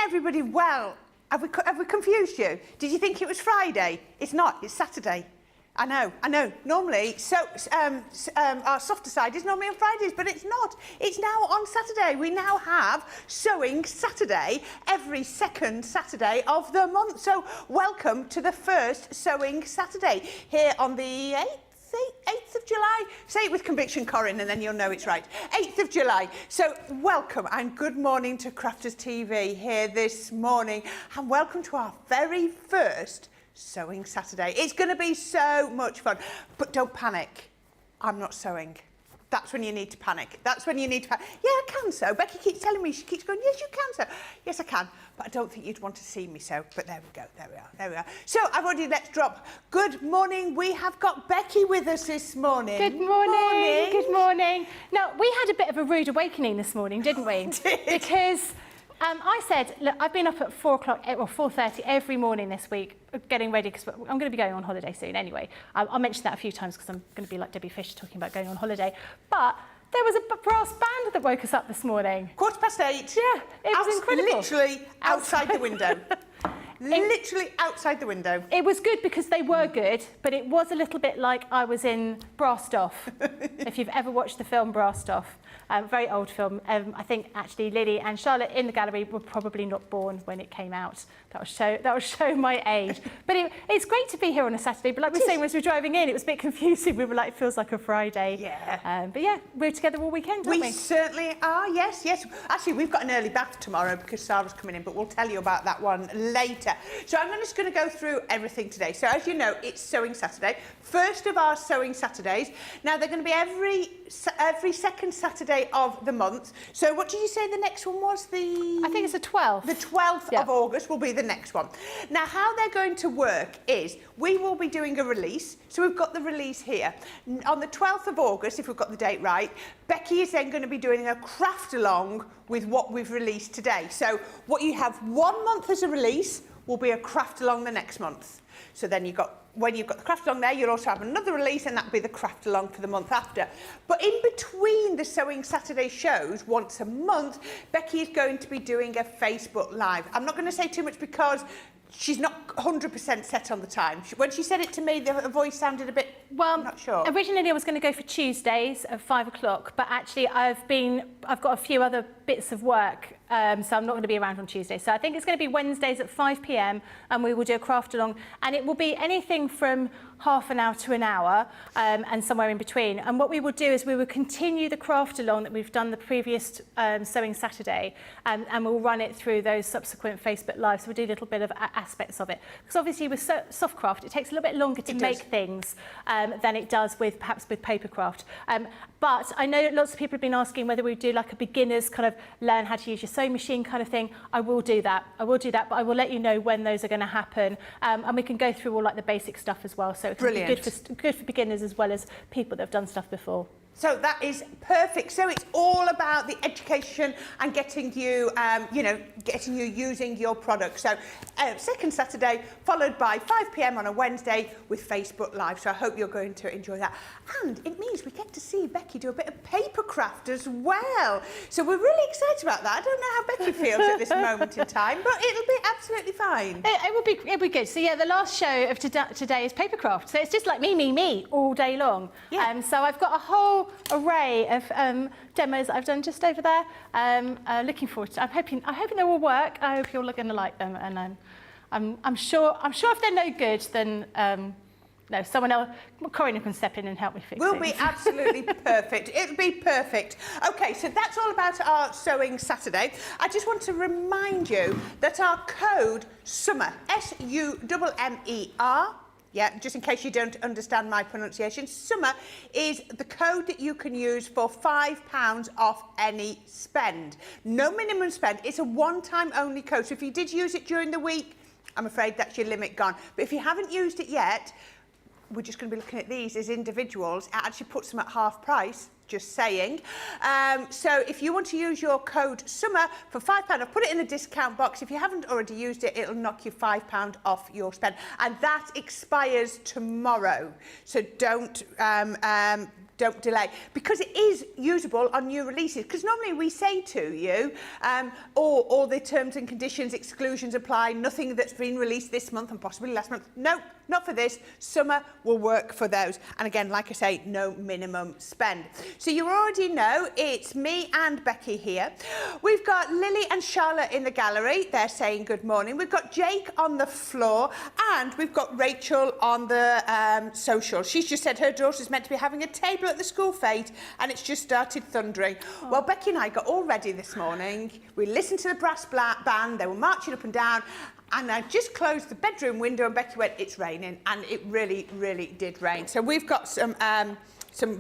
Everybody, well, have we confused you? Did you think it was Friday? It's not, it's Saturday. I know. Normally, our softer side is normally on Fridays, but it's not. It's now on Saturday. We now have Sewing Saturday every second Saturday of the month. So welcome to the first Sewing Saturday here on the 8th of July. Say it with conviction, Corrine, and then you'll know it's right. 8th of July. So welcome and good morning to Crafters TV here this morning. And welcome to our very first Sewing Saturday. It's going to be so much fun. But don't panic. I'm not sewing. That's when you need to panic. That's when you need to panic. Yeah, I can sew. Becky keeps telling me, she keeps going, yes, you can sew. Yes, I can. But I don't think you'd want to see me sew. But there we go. There we are. So I've already, let's drop. Good morning. We have got Becky with us this morning. Good morning. Good morning. Now, we had a bit of a rude awakening this morning, didn't we? Because I said, look, I've been up at 4 o'clock or 4:30 every morning this week, getting ready, because I'm going to be going on holiday soon anyway. I'll mention that a few times because I'm going to be like Debbie Fisher talking about going on holiday. But there was a brass band that woke us up this morning. 8:15. Yeah, it was incredible. Literally outside the window. Literally outside the window. It was good because they were good, but it was a little bit like I was in Brastoff. If you've ever watched the film Brastoff. Very old film. I think actually Lily and Charlotte in the gallery were probably not born when it came out. That will show my age. But it's great to be here on a Saturday. But like we were saying as we were driving in, it was a bit confusing. We were like, it feels like a Friday. Yeah. But yeah, we're together all weekend, aren't we? We certainly are. Yes. Actually, we've got an early bath tomorrow because Sarah's coming in, but we'll tell you about that one later. So I'm just going to go through everything today. So as you know, it's Sewing Saturday. First of our Sewing Saturdays. Now they're going to be every second Saturday of the month. So what did you say the next one was? I think it's the 12th. The 12th of August will be the next one. Now how they're going to work is we will be doing a release. So we've got the release here. On the 12th of August, if we've got the date right, Becky is then going to be doing a craft along with what we've released today. So what you have 1 month as a release will be a craft along the next month. So then when you've got the craft along there, you'll also have another release, and that'll be the craft along for the month after. But in between the Sewing Saturday shows, once a month, Becky is going to be doing a Facebook Live. I'm not going to say too much because she's not 100% set on the time. When she said it to me, her voice sounded a bit, I'm not sure. Originally I was going to go for Tuesdays at 5 o'clock, but actually I've got a few other bits of work, so I'm not going to be around on Tuesday. So I think it's going to be Wednesdays at 5 p.m. and we will do a craft along, and it will be anything from half an hour to an hour, and somewhere in between. And what we will do is we will continue the craft along that we've done the previous Sewing Saturday, and we'll run it through those subsequent Facebook Lives. So we'll do a little bit of aspects of it. Because obviously with soft craft, it takes a little bit longer to make things than it does with perhaps with paper craft. But I know lots of people have been asking whether we do like a beginner's kind of learn how to use your sewing machine kind of thing. I will do that, but I will let you know when those are going to happen. And we can go through all like the basic stuff as well. So it's good for beginners as well as people that have done stuff before. So that is perfect. So it's all about the education and getting you, getting you using your product. So second Saturday, followed by 5 p.m. on a Wednesday with Facebook Live. So I hope you're going to enjoy that. And it means we get to see Becky do a bit of paper craft as well. So we're really excited about that. I don't know how Becky feels at this moment in time, but it'll be absolutely fine. It'll be good. So yeah, the last show of today is paper craft. So it's just like me all day long. Yeah. So I've got a whole array of demos that I've done just over there. Looking forward to. I'm hoping they will work. I hope you're going to like them, and I'm sure if they're no good, then no, someone else, Corrine can step in and help me fix it. Will be absolutely perfect. It'll be perfect. Okay, so that's all about our Sewing Saturday. I just want to remind you that our code SUMMER, SUMMER. Yeah, just in case you don't understand my pronunciation, SUMMER is the code that you can use for £5 off any spend. No minimum spend. It's a one-time only code. So if you did use it during the week, I'm afraid that's your limit gone. But if you haven't used it yet, we're just going to be looking at these as individuals. It actually puts them at half price. Just saying. So if you want to use your code SUMMER for £5, I'll put it in the discount box. If you haven't already used it, it'll knock you £5 off your spend. And that expires tomorrow. So don't delay, because it is usable on new releases. Because normally we say to you, all the terms and conditions, exclusions apply, nothing that's been released this month and possibly last month. No, not for this. SUMMER will work for those. And again, like I say, no minimum spend. So you already know it's me and Becky here. We've got Lily and Charlotte in the gallery. They're saying good morning. We've got Jake on the floor, and we've got Rachel on the social. She's just said her daughter's meant to be having a table at the school fete, and it's just started thundering. Oh. Well, Becky and I got all ready this morning. We listened to the brass band. They were marching up and down. And I just closed the bedroom window, and Becky went, it's raining. And it really, really did rain. So we've got some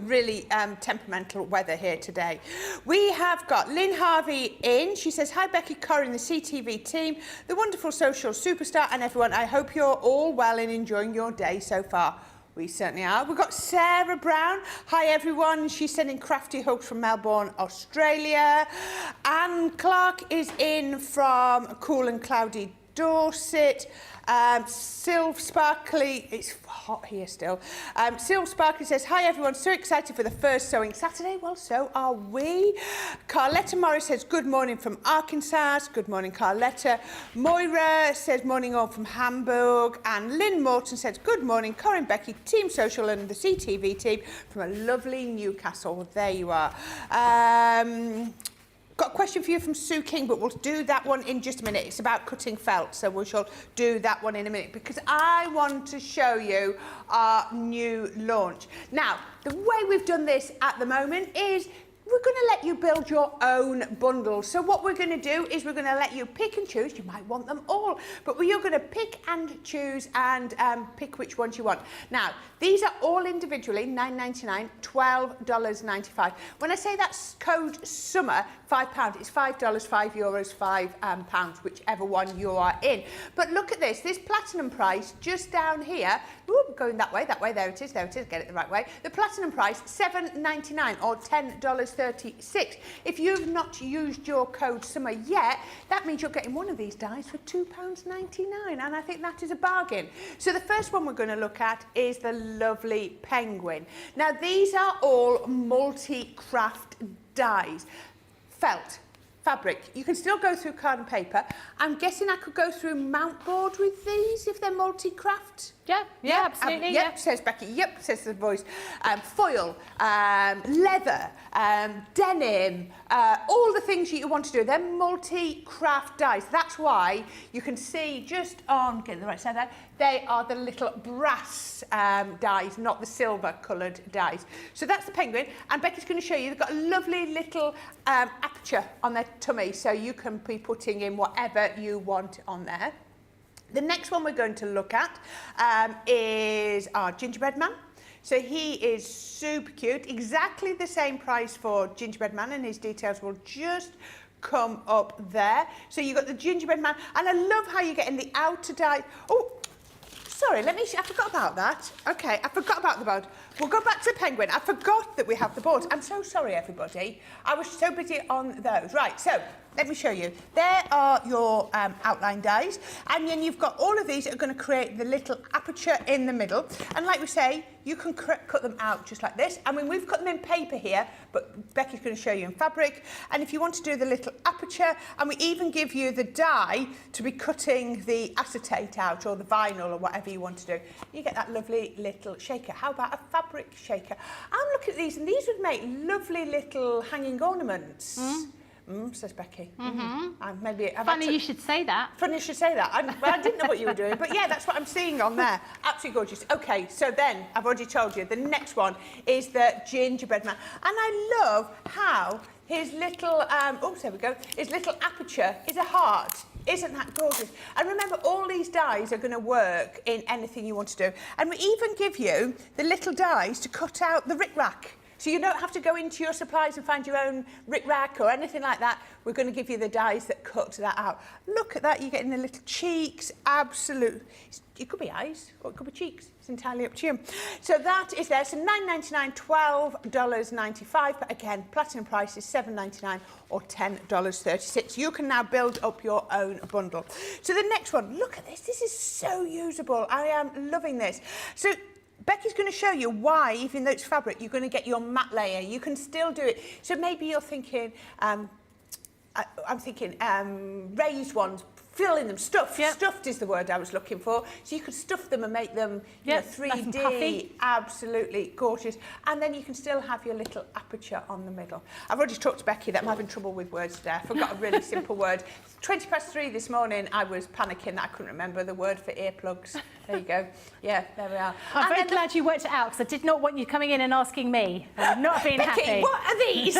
really temperamental weather here today. We have got Lynn Harvey in. She says, hi, Becky, Corrine, the CTV team, the wonderful social superstar, and everyone. I hope you're all well and enjoying your day so far. We certainly are. We've got Sarah Brown. Hi, everyone. She's sending crafty hugs from Melbourne, Australia. Anne Clark is in from cool and cloudy Dorset. Sylv Sparkley, it's hot here still. Sylv Sparkley says, hi everyone, so excited for the first Sewing Saturday. Well, so are we. Carletta Morris says, good morning from Arkansas. Good morning, Carletta. Moira says, morning all from Hamburg. And Lynn Morton says, good morning, Corrine, Becky, Team Social and the CTV team from a lovely Newcastle. There you are. Got a question for you from Sue King, but we'll do that one in just a minute. It's about cutting felt, so we shall do that one in a minute, because I want to show you our new launch. Now, the way we've done this at the moment is we're going to let you build your own bundle. So what we're going to do is we're going to let you pick and choose. You might want them all, but you're going to pick and choose and pick which ones you want. Now, these are all individually $9.99, $12.95. When I say that's code SUMMER, £5, it's $5, €5, £5, whichever one you are in. But look at this platinum price just down here. Ooh, going that way, there it is, get it the right way. The platinum price, $7.99 or $10.36. If you've not used your code SUMMER yet, that means you're getting one of these dies for £2.99, and I think that is a bargain. So the first one we're going to look at is the lovely penguin. Now, these are all multi-craft dies. Felt, fabric. You can still go through card and paper. I'm guessing I could go through mount board with these if they're multi-craft. Yeah, absolutely. Yep, says Becky. Yep, says the voice. Foil, leather, denim, all the things that you want to do. They're multi-craft dies. That's why you can see just on, get the right side out, They are the little brass dies, not the silver coloured dies. So that's the penguin, and Becky's going to show you, they've got a lovely little aperture on their tummy, so you can be putting in whatever you want on there. The next one we're going to look at is our gingerbread man. So he is super cute, exactly the same price for gingerbread man, and his details will just come up there. So you've got the gingerbread man, and I love how you get in the outer die. Oh, sorry, I forgot about that. Okay, I forgot about the board. We'll go back to the penguin. I forgot that we have the boards. I'm so sorry, everybody. I was so busy on those. Right, so let me show you. There are your outline dies, and then you've got all of these that are going to create the little aperture in the middle. And like we say, you can cut them out just like this. I mean, we've cut them in paper here, but Becky's going to show you in fabric. And if you want to do the little aperture, and we even give you the die to be cutting the acetate out, or the vinyl, or whatever you want to do, you get that lovely little shaker. How about a fabric shaker? I'm looking at these, and these would make lovely little hanging ornaments. Says Becky. Funny you should say that. Funny you should say that. I didn't know what you were doing, but yeah, that's what I'm seeing on there. Absolutely gorgeous. Okay, so then, I've already told you, the next one is the gingerbread man. And I love how his little, there we go, his little aperture is a heart. Isn't that gorgeous? And remember, all these dies are going to work in anything you want to do. And we even give you the little dies to cut out the rick-rack. So you don't have to go into your supplies and find your own rick-rack or anything like that. We're going to give you the dies that cut that out. Look at that, you're getting the little cheeks, absolute. It could be eyes, or it could be cheeks. It's entirely up to you. So that is there. So $9.99, $12.95. But again, platinum price is $7.99 or $10.36. You can now build up your own bundle. So the next one, look at this. This is so usable. I am loving this. So Becky's going to show you why, even though it's fabric, you're going to get your matte layer. You can still do it. So maybe you're thinking, I'm thinking raised ones, filling them, stuffed. Yep. Stuffed is the word I was looking for. So you could stuff them and make them you know, 3D, nice, absolutely gorgeous. And then you can still have your little aperture on the middle. I've already talked to Becky that I'm having trouble with words today. I forgot a really simple word. 3:20 this morning, I was panicking that I couldn't remember the word for earplugs. There you go. Yeah, there we are. I'm very glad you worked it out, because I did not want you coming in and asking me. I'm not being Becky, happy. What are these?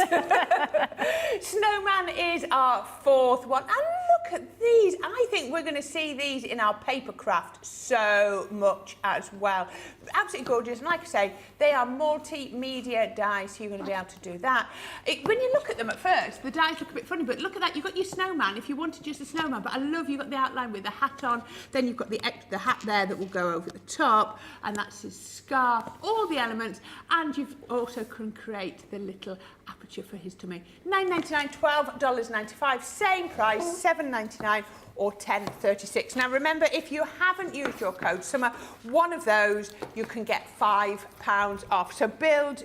Snowman is our fourth one. And look at these. I think we're going to see these in our paper craft so much as well. Absolutely gorgeous. And like I say, they are multimedia dies, so you're going to be able to do that. When you look at them at first, the dies look a bit funny, but look at that. You've got your snowman, if you wanted just a snowman. But I love you've got the outline with the hat on. Then you've got the hat there that will go over the top, and that's his scarf, all the elements. And you've also can create the little aperture for his tummy. $9.99, $12.95, same price, $7.99 or $10.36. Now remember, if you haven't used your code summer, one of those you can get £5 off. So build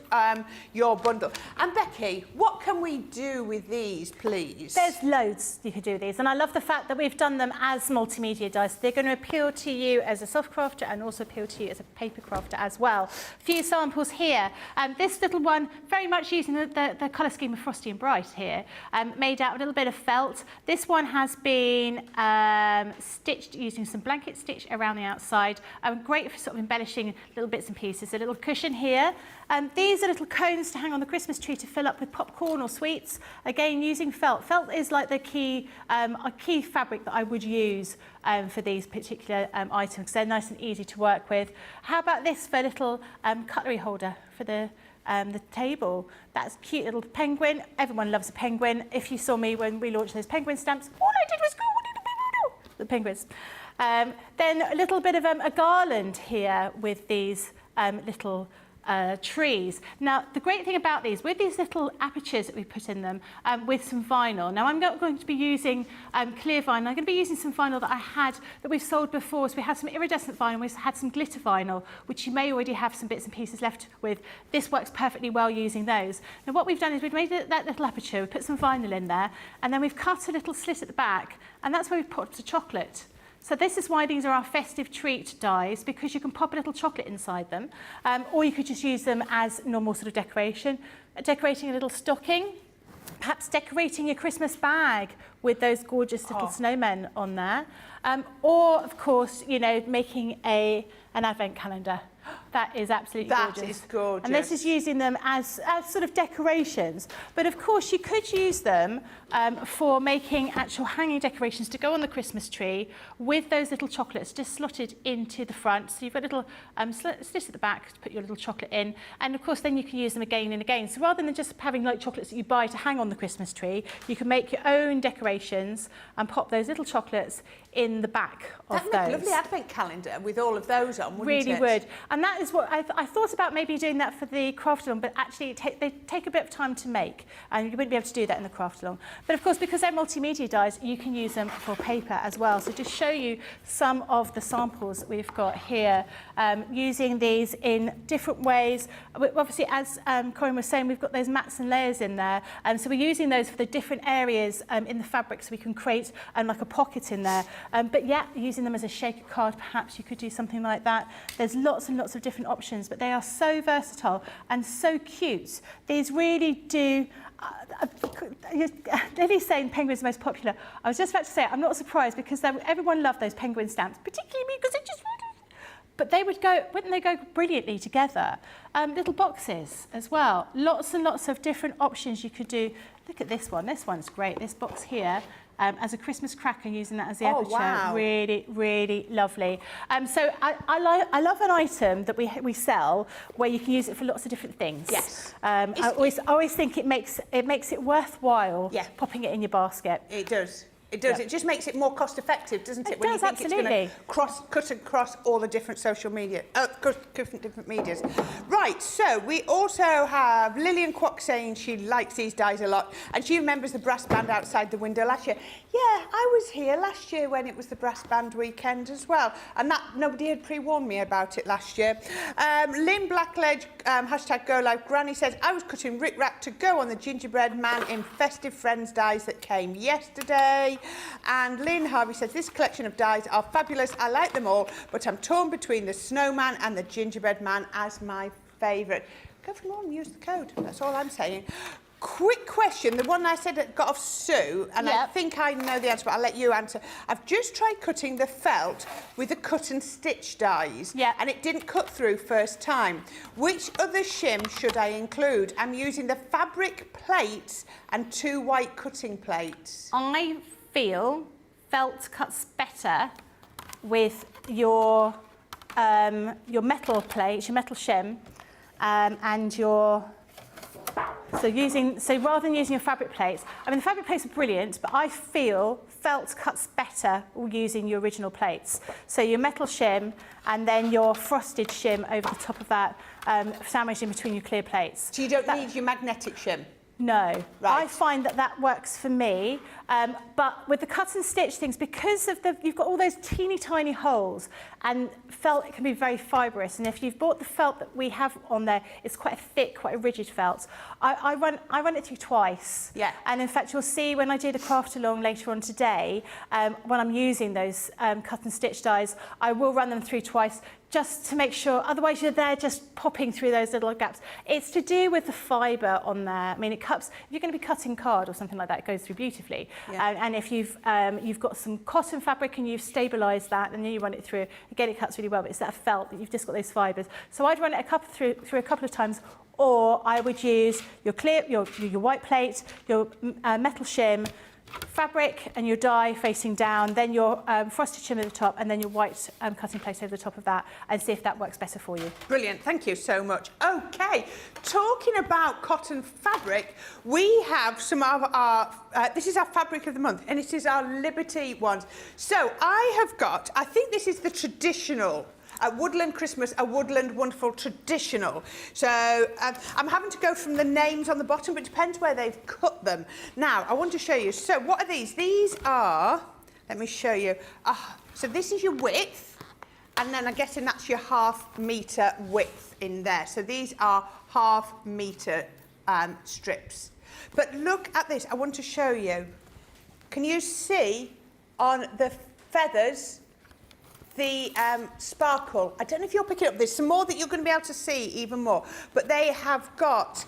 your bundle. And Becky, what can we do with these, please? There's loads you could do with these, and I love the fact that we've done them as multimedia dies. They're going to appeal to you as a soft crafter and also appeal to you as a paper crafter as well. A few samples here. This little one, very much using the colour scheme of Frosty and Bright here, made out of a little bit of felt. This one has been stitched using some blanket stitch around the outside. Great for sort of embellishing little bits and pieces. A little cushion here. These are little cones to hang on the Christmas tree to fill up with popcorn or sweets. Again, using felt. Felt is like the key, a key fabric that I would use for these particular items, because they're nice and easy to work with. How about this for a little cutlery holder for the table? That's a cute little penguin. Everyone loves a penguin. If you saw me when we launched those penguin stamps, all I did was go the penguins. Then a little bit of a garland here with these little trees. Now, the great thing about these, with these little apertures that we put in them, with some vinyl. Now, I'm not going to be using clear vinyl. I'm going to be using some vinyl that we've sold before. So we had some iridescent vinyl, we've had some glitter vinyl, which you may already have some bits and pieces left with. This works perfectly well using those. Now, what we've done is we've made that little aperture, we put some vinyl in there, and then we've cut a little slit at the back, and that's where we've put the chocolate. So this is why these are our festive treat dies, because you can pop a little chocolate inside them, or you could just use them as normal sort of decoration. Decorating a little stocking. perhaps decorating your Christmas bag with those gorgeous little snowmen on there. Or, of course, you know, making an advent calendar. That is absolutely gorgeous. That is gorgeous. And this is using them as sort of decorations. But of course, you could use them for making actual hanging decorations to go on the Christmas tree with those little chocolates just slotted into the front. So you've got a little slit at the back to put your little chocolate in. And of course, then you can use them again and again. So rather than just having like chocolates that you buy to hang on the Christmas tree, you can make your own decorations and pop those little chocolates in the back of those. That'd make a lovely advent calendar with all of those on, wouldn't it? Really would. And that is what I thought about maybe doing that for the craft-along, but actually they take a bit of time to make, and you wouldn't be able to do that in the craft-along. But of course, because they're multimedia dies, you can use them for paper as well. So to show you some of the samples that we've got here, using these in different ways. Obviously, as Corrine was saying, we've got those mats and layers in there, so we're using those for the different areas in the fabric, so we can create like a pocket in there. But yeah, using them as a shaker card, perhaps you could do something like that. There's lots and lots of different options, but they are so versatile and so cute. These really do. Lily's saying penguins are most popular. I was just about to say, I'm not surprised because everyone loved those penguin stamps, particularly me because it just. But they would go, wouldn't they go brilliantly together? Little boxes as well. Lots and lots of different options you could do. Look at this one. This one's great. This box here. As a Christmas cracker, using that as the aperture. Wow. Really, really lovely. So I love an item that we sell where you can use it for lots of different things. Yes. I always think it makes it worthwhile popping it in your basket. It does. It does. Yeah. It just makes it more cost effective, doesn't it? It does, absolutely. It's going to cut across all the different social media, different medias. Right. So we also have Lillian Kwok saying she likes these dies a lot, and she remembers the brass band outside the window last year. Yeah, I was here last year when it was the brass band weekend as well, and that nobody had pre-warned me about it last year. Lynn Blackledge, hashtag Go Live Granny says, I was cutting Rick Rack to go on the gingerbread man in Festive Friends dies that came yesterday. And Lynn Harvey says, this collection of dies are fabulous. I like them all, but I'm torn between the snowman and the gingerbread man as my favourite. Go for more and use the code. That's all I'm saying. Quick question, the one I said that got off Sue, and I think I know the answer, but I'll let you answer. I've just tried cutting the felt with the cut and stitch dies, and it didn't cut through first time. Which other shim should I include? I'm using the fabric plates and 2 white cutting plates. I feel felt cuts better with your metal plates, your metal shim, and your. So rather than using your fabric plates, I mean the fabric plates are brilliant, but I feel felt cuts better using your original plates. So your metal shim and then your frosted shim over the top of that, sandwiched in between your clear plates. So you don't need your magnetic shim? No, right. I find that works for me, but with the cut and stitch things, because of you've got all those teeny tiny holes, and felt it can be very fibrous. And if you've bought the felt that we have on there, it's quite a thick, quite a rigid felt. I run it through twice. Yeah. And in fact, you'll see when I do the craft along later on today, when I'm using those cut and stitch dies, I will run them through twice, just to make sure, otherwise you're there just popping through those little gaps. It's to do with the fibre on there. I mean, it cuts, if you're going to be cutting card or something like that, it goes through beautifully. Yeah. And if you've got some cotton fabric and you've stabilised that, and then you run it through, again, it cuts really well, but it's that felt that you've just got those fibres. So I'd run it through a couple of times, or I would use your white plate, your metal shim, fabric and your die facing down, then your frosted shim at the top, and then your white cutting plate over the top of that, and see if that works better for you. Brilliant, thank you so much. Okay, talking about cotton fabric, we have some of our, this is our fabric of the month, and it is our Liberty ones. So I have got, I think this is the traditional Woodland Christmas, a Woodland Wonderful Traditional. So I'm having to go from the names on the bottom, but it depends where they've cut them. Now, I want to show you. So what are these? These are, let me show you. So this is your width, and then I'm guessing that's your ½ metre width in there. So these are ½ metre strips. But look at this. I want to show you. Can you see on the feathers the sparkle? I don't know if you're picking up. There's some more that you're going to be able to see even more, but they have got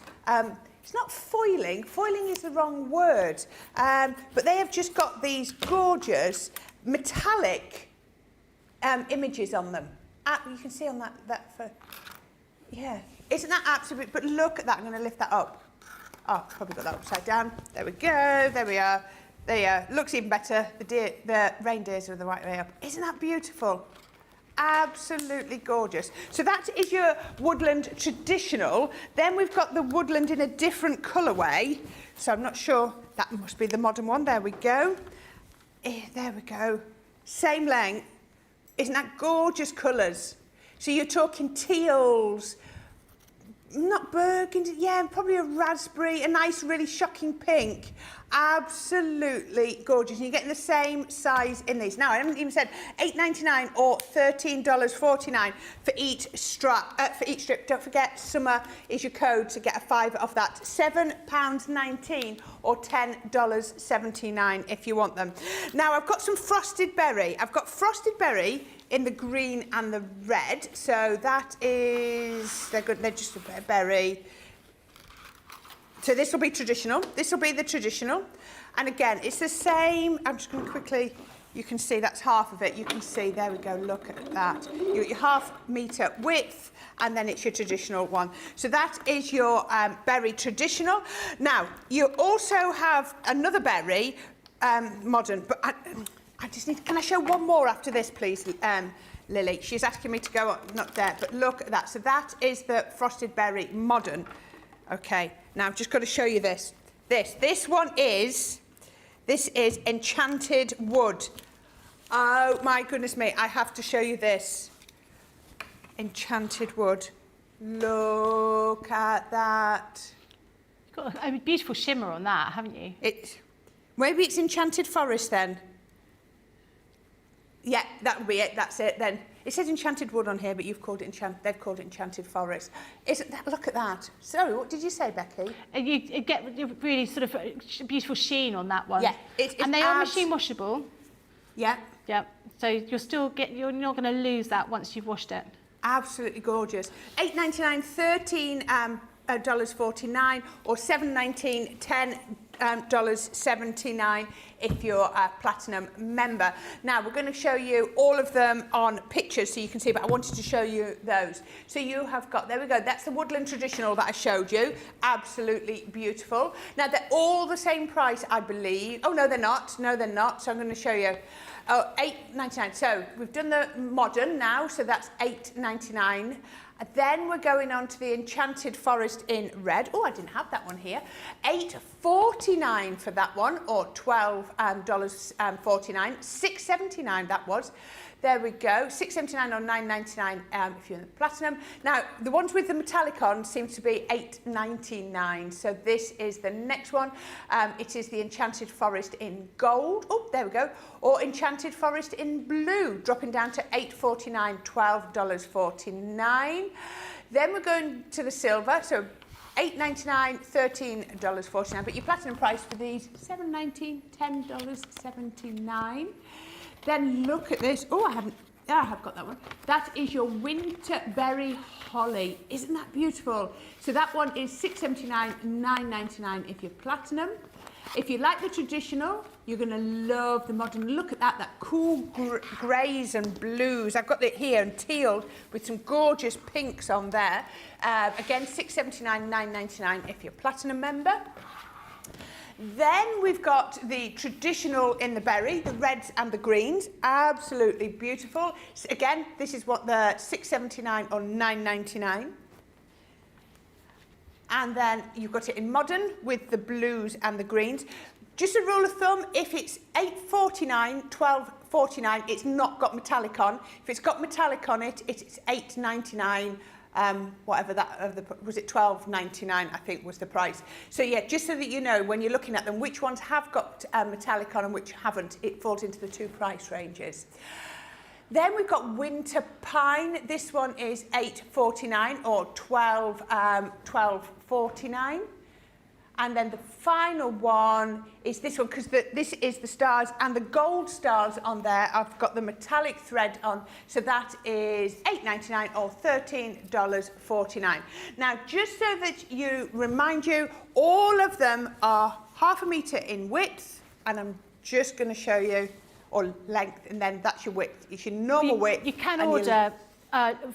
it's not foiling. Foiling is the wrong word. But they have just got these gorgeous metallic images on them. You can see on yeah. Isn't that absolute? But look at that. I'm going to lift that up. Oh, probably got that upside down. There we go. There we are. There you are. Looks even better. The reindeers are the right way up. Isn't that beautiful? Absolutely gorgeous. So that is your woodland traditional. Then we've got the woodland in a different colourway. So I'm not sure. That must be the modern one. There we go. There we go. Same length. Isn't that gorgeous colours? So you're talking teals, not burgundy, yeah, probably a raspberry, a nice, really shocking pink. Absolutely gorgeous. And you're getting the same size in these. Now, I haven't even said $8.99 or $13.49 for each strip. Don't forget, summer is your code to get a £5 off that. £7.19 or $10.79 if you want them. Now, I've got some frosted berry. I've got frosted berry in the green and the red. So that is, they're good. They're just a berry. So this will be traditional. This will be the traditional. And again, it's the same. I'm just going to quickly, you can see that's half of it. You can see, there we go, look at that. Your ½ metre width, and then it's your traditional one. So that is your berry traditional. Now, you also have another berry, modern, but I just need, can I show one more after this, please, Lily? She's asking me to go up, not there, but look at that. So that is the frosted berry modern. Okay, now I've just got to show you this. This one is, this is enchanted wood. Oh my goodness me, I have to show you this. Enchanted wood. Look at that. You've got a beautiful shimmer on that, haven't you? Maybe it's enchanted forest then. Yeah, that would be it. That's it then. It says enchanted wood on here, but you've called it they've called it enchanted forest. Isn't that? Look at that. Sorry, what did you say, Becky? You get really sort of beautiful sheen on that one. Yeah, and they are machine washable. Yeah. Yeah. So you're not going to lose that once you've washed it. Absolutely gorgeous. $8.99, $13.49, or $7.19, $10.79 if you're a platinum member. Now we're going to show you all of them on pictures so you can see, but I wanted to show you those. So you have got, there we go, that's the woodland traditional that I showed you. Absolutely beautiful. Now they're all the same price, I believe. Oh no, they're not. No, they're not. So I'm going to show you. Oh, $8.99. So we've done the modern now, so that's $8.99. Then we're going on to the enchanted forest in red. Oh, I didn't have that one here. $8.49 for that one, or $12.49. $6.79 that was. There we go. $6.79 or $9.99 if you're in the platinum. Now, the ones with the metallic on seem to be $8.99. So this is the next one. It is the enchanted forest in gold. Oh, there we go. Or enchanted forest in blue, dropping down to $8.49, $12.49. Then we're going to the silver. So $8.99, $13.49. But your platinum price for these, $7.19, $10.79. Then look at this. Oh, I have got that one. That is your winterberry holly. Isn't that beautiful? So that one is $6.79, $9.99 if you're platinum. If you like the traditional, you're going to love the modern. Look at that cool greys and blues. I've got it here and teal with some gorgeous pinks on there. Again, $6.79, $9.99 if you're platinum member. Then we've got the traditional in the berry, the reds and the greens, absolutely beautiful. So again, this is what the $6.79 or $9.99. And then you've got it in modern with the blues and the greens. Just a rule of thumb, if it's $8.49, $12.49, it's not got metallic on. If it's got metallic on it, it's $8.99. Whatever that, was it $12.99 I think was the price. So yeah, just so that you know when you're looking at them, which ones have got metallic on and which haven't, it falls into the two price ranges. Then we've got winter pine. This one is $8.49 or $12.49. And then the final one is this one, because this is the stars, and the gold stars on there, I've got the metallic thread on, so that is $8.99 or $13.49. Now, just so that you remind you, all of them are 1/2 metre in width, and I'm just going to show you, or length, and then that's your width. It's your normal width. You can order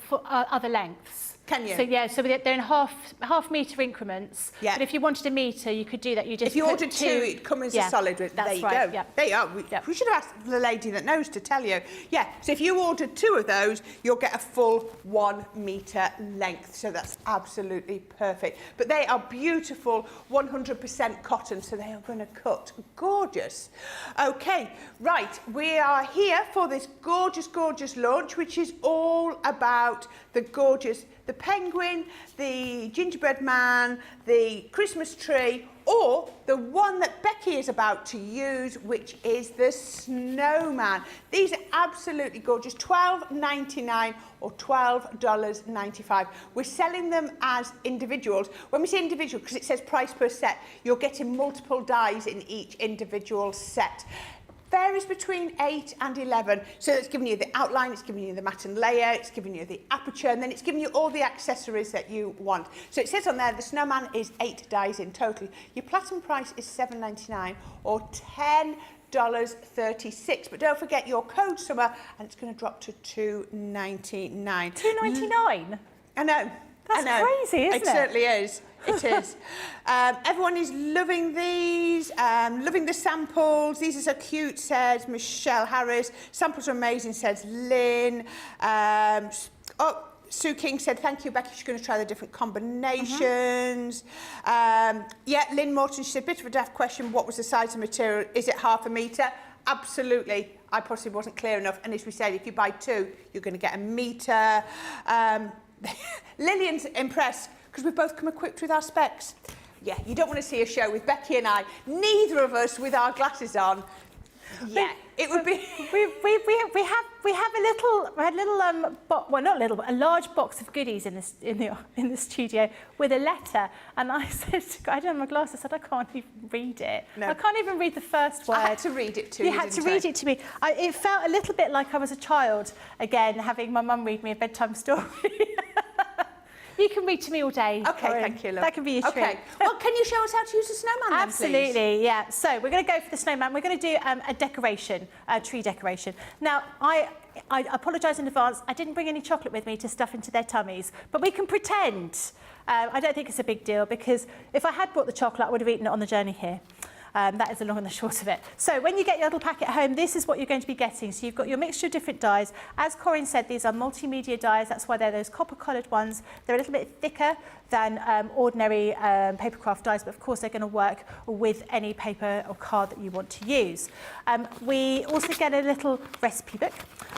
for other lengths. Can you? So yeah, so they're in half metre increments. Yeah. But if you wanted a metre, you could do that. You just if you put ordered two, it comes as a solid width. That's there you right, go. yeah. There you are. Yeah. We should have asked the lady that knows to tell you. Yeah, so if you ordered 2 of those, you'll get a full 1 metre length. So that's absolutely perfect. But they are beautiful, 100% cotton, so they are going to cut gorgeous. Okay, right, we are here for this gorgeous, gorgeous launch, which is all about the gorgeous, the penguin, the gingerbread man, the Christmas tree, or the one that Becky is about to use, which is the snowman. These are absolutely gorgeous, $12.99 or $12.95. We're selling them as individuals. When we say individual, because it says price per set, you're getting multiple dies in each individual set. Varies between 8 and 11. So it's giving you the outline, it's giving you the matte and layer, it's giving you the aperture, and then it's giving you all the accessories that you want. So it says on there, the snowman is 8 dies in total. Your platinum price is $7.99 or $10.36. But don't forget your code summer, and it's going to drop to $2.99. $2.99? I know. That's crazy, isn't it? It certainly is. It is. Everyone is loving these, loving the samples. These are so cute, says Michelle Harris. Samples are amazing, says Lynn. Sue King said, thank you, Becky. She's going to try the different combinations. Yeah, Lynn Morton, she said, bit of a daft question. What was the size of material? Is it 1/2 metre? Absolutely. I possibly wasn't clear enough. And as we said, if you buy 2, you're going to get 1 metre. Lillian's impressed because we've both come equipped with our specs. Yeah, you don't want to see a show with Becky and I, neither of us with our glasses on. Yeah, it would be. We have a little well, not a little, but a large box of goodies in the studio with a letter. And I said, I don't have my glasses. I said, I can't even read it. No. I can't even read the first word. I had to read it to you. You had to read it to me. It felt a little bit like I was a child again, having my mum read me a bedtime story. You can read to me all day. Okay, Corrine. thank you, love. That can be your treat. Okay. Well, can you show us how to use a snowman then, Absolutely, please? yeah. So we're going to go for the snowman. We're going to do a decoration, a tree decoration. Now, I apologise in advance. I didn't bring any chocolate with me to stuff into their tummies, but we can pretend. I don't think it's a big deal because if I had brought the chocolate, I would have eaten it on the journey here. That is the long and the short of it. So when you get your little packet home, this is what you're going to be getting. So you've got your mixture of different dyes. As Corrine said, these are multimedia dyes. That's why they're those copper-coloured ones. They're a little bit thicker than ordinary papercraft dyes, but of course they're going to work with any paper or card that you want to use. We also get a little recipe book,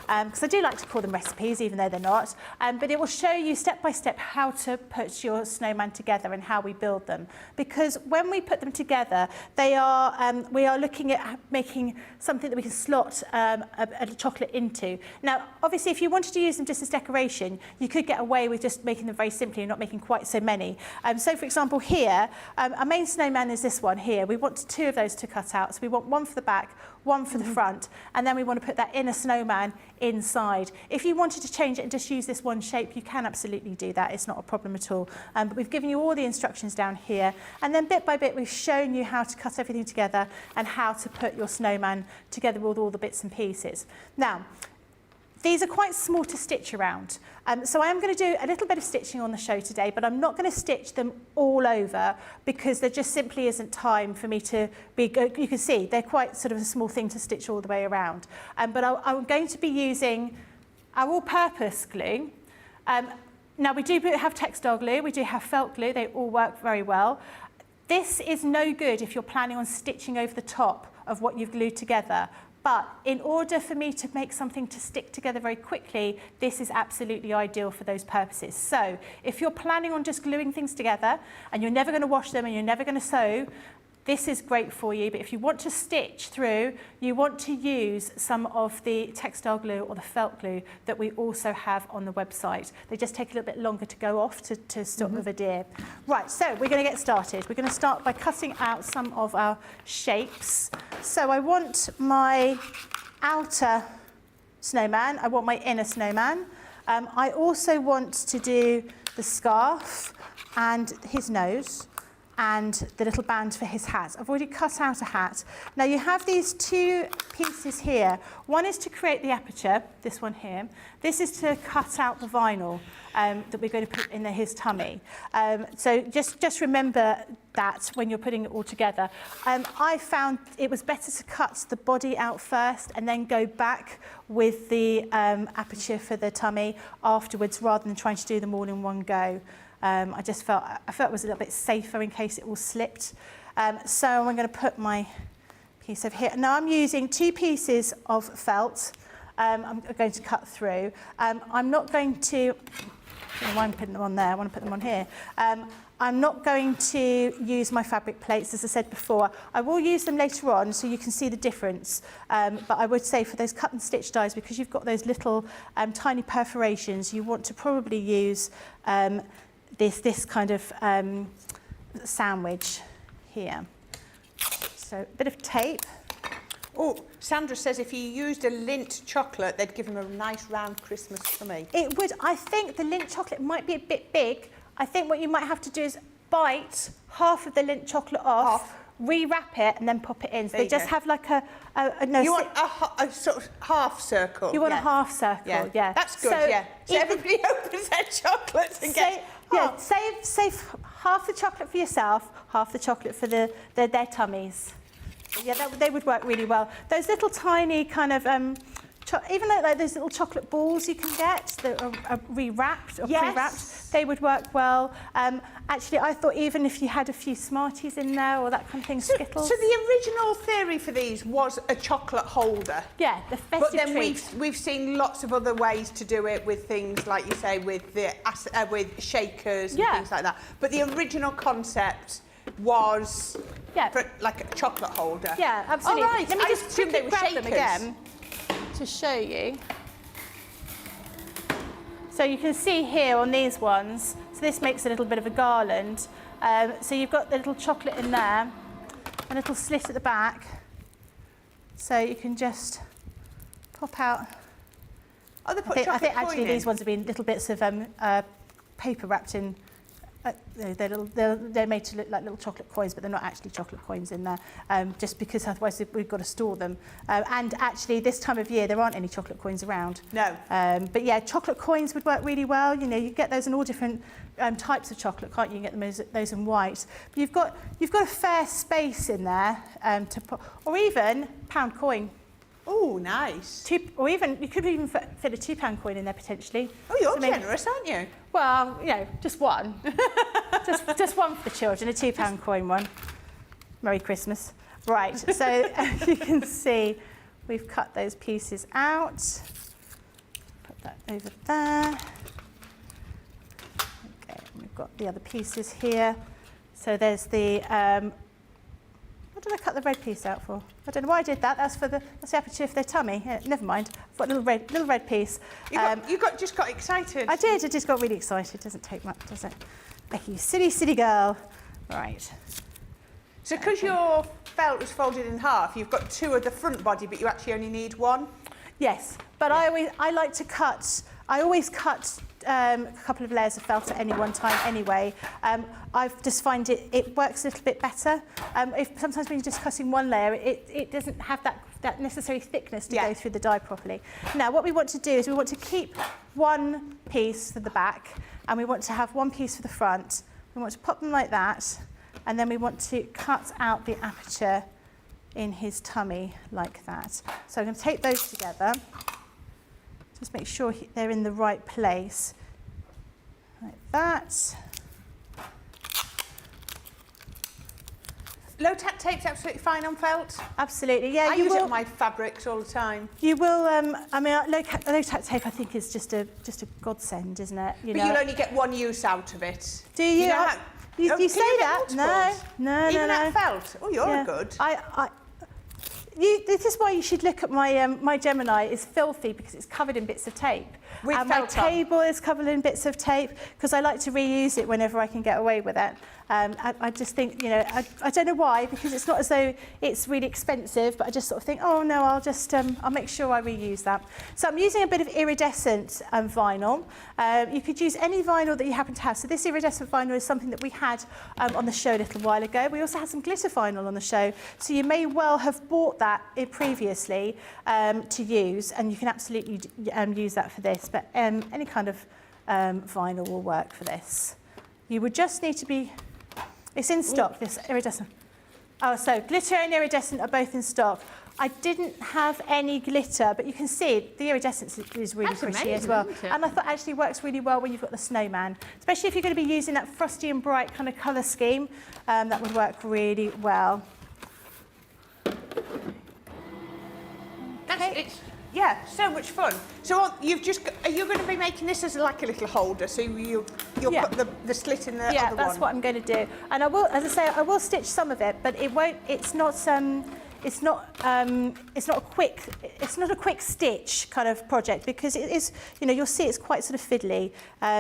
because I do like to call them recipes, even though they're not. But it will show you step by step how to put your snowman together and how we build them. Because when we put them together, they are we are looking at making something that we can slot a chocolate into. Now, obviously, if you wanted to use them just as decoration, you could get away with just making them very simply and not making quite so many. So, for example, here, our main snowman is this one here. We want 2 of those to cut out. So we want one for the back, one for the front, and then we want to put that inner snowman inside. If you wanted to change it and just use this one shape, you can absolutely do that. It's not a problem at all. But we've given you all the instructions down here, and then bit by bit we've shown you how to cut everything together and how to put your snowman together with all the bits and pieces. Now, these are quite small to stitch around. So I am going to do a little bit of stitching on the show today, but I'm not going to stitch them all over because there just simply isn't time for me to be, you can see, they're quite sort of a small thing to stitch all the way around. But I'm going to be using our all-purpose glue. Now we do have textile glue, we do have felt glue, they all work very well. This is no good if you're planning on stitching over the top of what you've glued together. But in order for me to make something to stick together very quickly, this is absolutely ideal for those purposes. So if you're planning on just gluing things together and you're never going to wash them and you're never going to sew, this is great for you, but if you want to stitch through, you want to use some of the textile glue or the felt glue that we also have on the website. They just take a little bit longer to go off to stop the veneer. Right, so we're going to get started. We're going to start by cutting out some of our shapes. So I want my outer snowman, I want my inner snowman. I also want to do the scarf and his nose and the little band for his hat. I've already cut out a hat. Now you have these two pieces here. One is to create the aperture, this one here. This is to cut out the vinyl that we're going to put in his tummy. So just remember that when you're putting it all together. I found it was better to cut the body out first and then go back with the aperture for the tummy afterwards, rather than trying to do them all in one go. I felt it was a little bit safer in case it all slipped. So I'm going to put my piece over here. Now I'm using 2 pieces of felt. I'm going to cut through. I'm not going to, I don't know why I'm putting them on there, I want to put them on here. I'm not going to use my fabric plates, as I said before. I will use them later on so you can see the difference. But I would say for those cut and stitch dies, because you've got those little tiny perforations, you want to probably use this kind of sandwich here. So a bit of tape. Oh, Sandra says if you used a Lindt chocolate, they'd give him a nice round Christmas tummy. It would. I think the Lindt chocolate might be a bit big. I think what you might have to do is bite half of the Lindt chocolate off, rewrap it, and then pop it in. So they just have like a no. You want a sort of half circle. You want a half circle, yeah. That's good, So everybody opens their chocolates and gets half. Yeah, save half the chocolate for yourself, half the chocolate for their tummies. Yeah, they would work really well. Those little tiny kind of, even like those little chocolate balls you can get that are re-wrapped or pre-wrapped, they would work well. Actually, I thought even if you had a few Smarties in there or that kind of thing, Skittles. So the original theory for these was a chocolate holder. Yeah, the festive But then treat. we've seen lots of other ways to do it with things like you say with the with shakers and things like that. But the original concept was for like a chocolate holder. Yeah, absolutely. All right. Let me just assumed they were grab shakers. them again to show you. So you can see here on these ones, so this makes a little bit of a garland. So you've got the little chocolate in there, a little slit at the back. So you can just pop out. Oh, they put I chocolate think actually coin these in. ones have been little bits of paper wrapped in. They're made to look like little chocolate coins, but they're not actually chocolate coins in there, just because otherwise we've got to store them. And actually, this time of year, there aren't any chocolate coins around. No. But yeah, chocolate coins would work really well. You know, you get those in all different types of chocolate, can't you? You can get them those in white. But you've got a fair space in there to put, or even £1 coin. Oh, nice. Or even, you could even fit a £2 coin in there potentially. Oh, you're So maybe- generous, aren't you? Well, you know, just one. just one for the children, a £2 coin one. Merry Christmas. Right, so you can see we've cut those pieces out. Put that over there. Okay, we've got the other pieces here. So there's the, what did I cut the red piece out for? I don't know why I did that. That's the aperture for their tummy. Yeah, never mind. I've got a little red piece. You just got excited. I did. I just got really excited. Doesn't take much, does it? Becky, you silly girl. Right. So because your felt was folded in half, you've got 2 of the front body, but you actually only need 1? Yes, but I always cut a couple of layers of felt at any one time anyway. I just find it works a little bit better. Sometimes when you're just cutting one layer, it doesn't have that necessary thickness to go through the die properly. Now, what we want to do is we want to keep one piece for the back, and we want to have one piece for the front. We want to pop them like that, and then we want to cut out the aperture in his tummy like that. So I'm going to take those together. Just make sure they're in the right place, like that. Low tack tape's absolutely fine on felt. Absolutely, yeah. I use it on my fabrics all the time. You will. I mean, low tack tape, I think, is just a godsend, isn't it? But you'll only get one use out of it. Do you? You Can say you get that? multiples? No. Even that felt? Oh, you're good. This is why you should look at my my Gemini. It's filthy because it's covered in bits of tape. With And my felt on. table is covered in bits of tape because I like to reuse it whenever I can get away with it. I just think, you know, I don't know why, because it's not as though it's really expensive, but I just sort of think, oh no, I'll just, I'll make sure I reuse that. So I'm using a bit of iridescent vinyl. You could use any vinyl that you happen to have. So this iridescent vinyl is something that we had on the show a little while ago. We also had some glitter vinyl on the show. So you may well have bought that previously to use, and you can absolutely use that for this, but any kind of vinyl will work for this. You would just need to be, it's in stock, this iridescent. Oh, so glitter and iridescent are both in stock. I didn't have any glitter, but you can see the iridescent is really That's pretty amazing, as well. isn't it? And I thought actually works really well when you've got the snowman, especially if you're going to be using that frosty and bright kind of colour scheme. That would work really well. Yeah, so much fun. So you've just, are you going to be making this as like a little holder? So you'll Yeah. put the slit in the other one? Yeah, that's what I'm going to do. And I will, as I say, I will stitch some of it, but it won't. It's not a quick stitch kind of project, because it is, you know, you'll see it's quite sort of fiddly.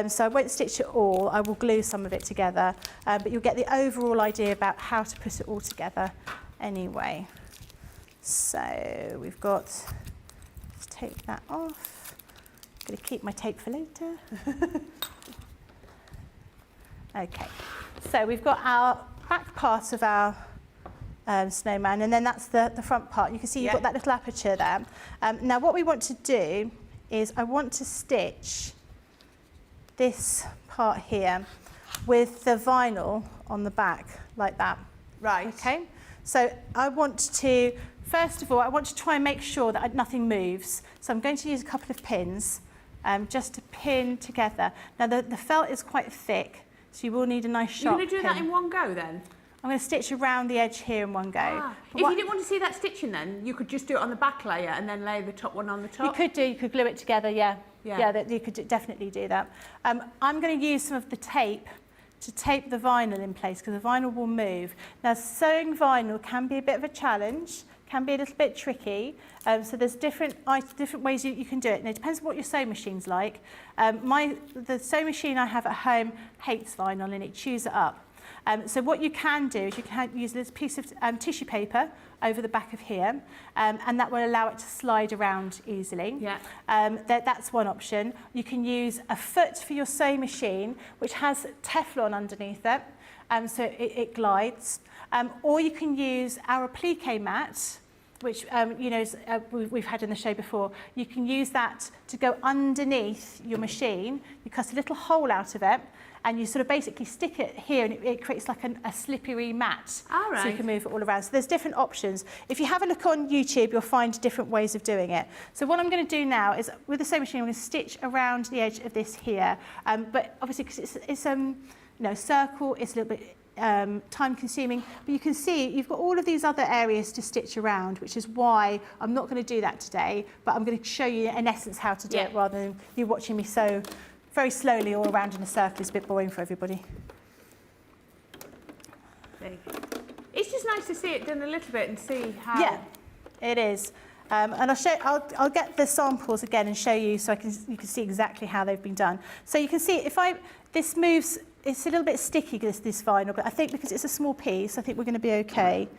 So I won't stitch it all. I will glue some of it together, but you'll get the overall idea about how to put it all together anyway. So we've got, let's take that off. I'm going to keep my tape for later. Okay, so we've got our back part of our snowman, and then that's the front part. You can see you've got that little aperture there. Now what we want to do is I want to stitch this part here with the vinyl on the back, like that. Right. Okay, so I want to, first of all, I want to try and make sure that nothing moves. So I'm going to use a couple of pins just to pin together. Now the felt is quite thick, so you will need a nice sharp You're going to do pin. that in one go then? I'm going to stitch around the edge here in one go. Ah. If you didn't want to see that stitching then, you could just do it on the back layer and then lay the top one on the top? You could glue it together, yeah. Yeah. You could definitely do that. I'm going to use some of the tape to tape the vinyl in place, because the vinyl will move. Now, sewing vinyl can be a bit of a challenge, can be a little bit tricky. So there's different ways you can do it. And it depends on what your sewing machine's like. The sewing machine I have at home hates vinyl and it chews it up. So what you can do is you can use this piece of tissue paper over the back of here, and that will allow it to slide around easily. Yeah. That's one option. You can use a foot for your sewing machine, which has Teflon underneath it, so it glides. Or you can use our applique mat, which we've had in the show before. You can use that to go underneath your machine. You cut a little hole out of it, and you sort of basically stick it here, and it creates like a slippery mat. All right. So you can move it all around. So there's different options. If you have a look on YouTube, you'll find different ways of doing it. So what I'm going to do now is, with the sewing machine, I'm going to stitch around the edge of this here. But obviously, because it's circle, it's a little bit time consuming, but you can see you've got all of these other areas to stitch around, which is why I'm not going to do that today, but I'm going to show you in essence how to do it, rather than you watching me sew very slowly all around in a circle. Is a bit boring for everybody. It's just nice to see it done a little bit and see how. Yeah, it is. And I'll get the samples again and show you, so you can see exactly how they've been done. So you can see this moves. It's a little bit sticky, this vinyl, but I think because it's a small piece, I think we're going to be okay.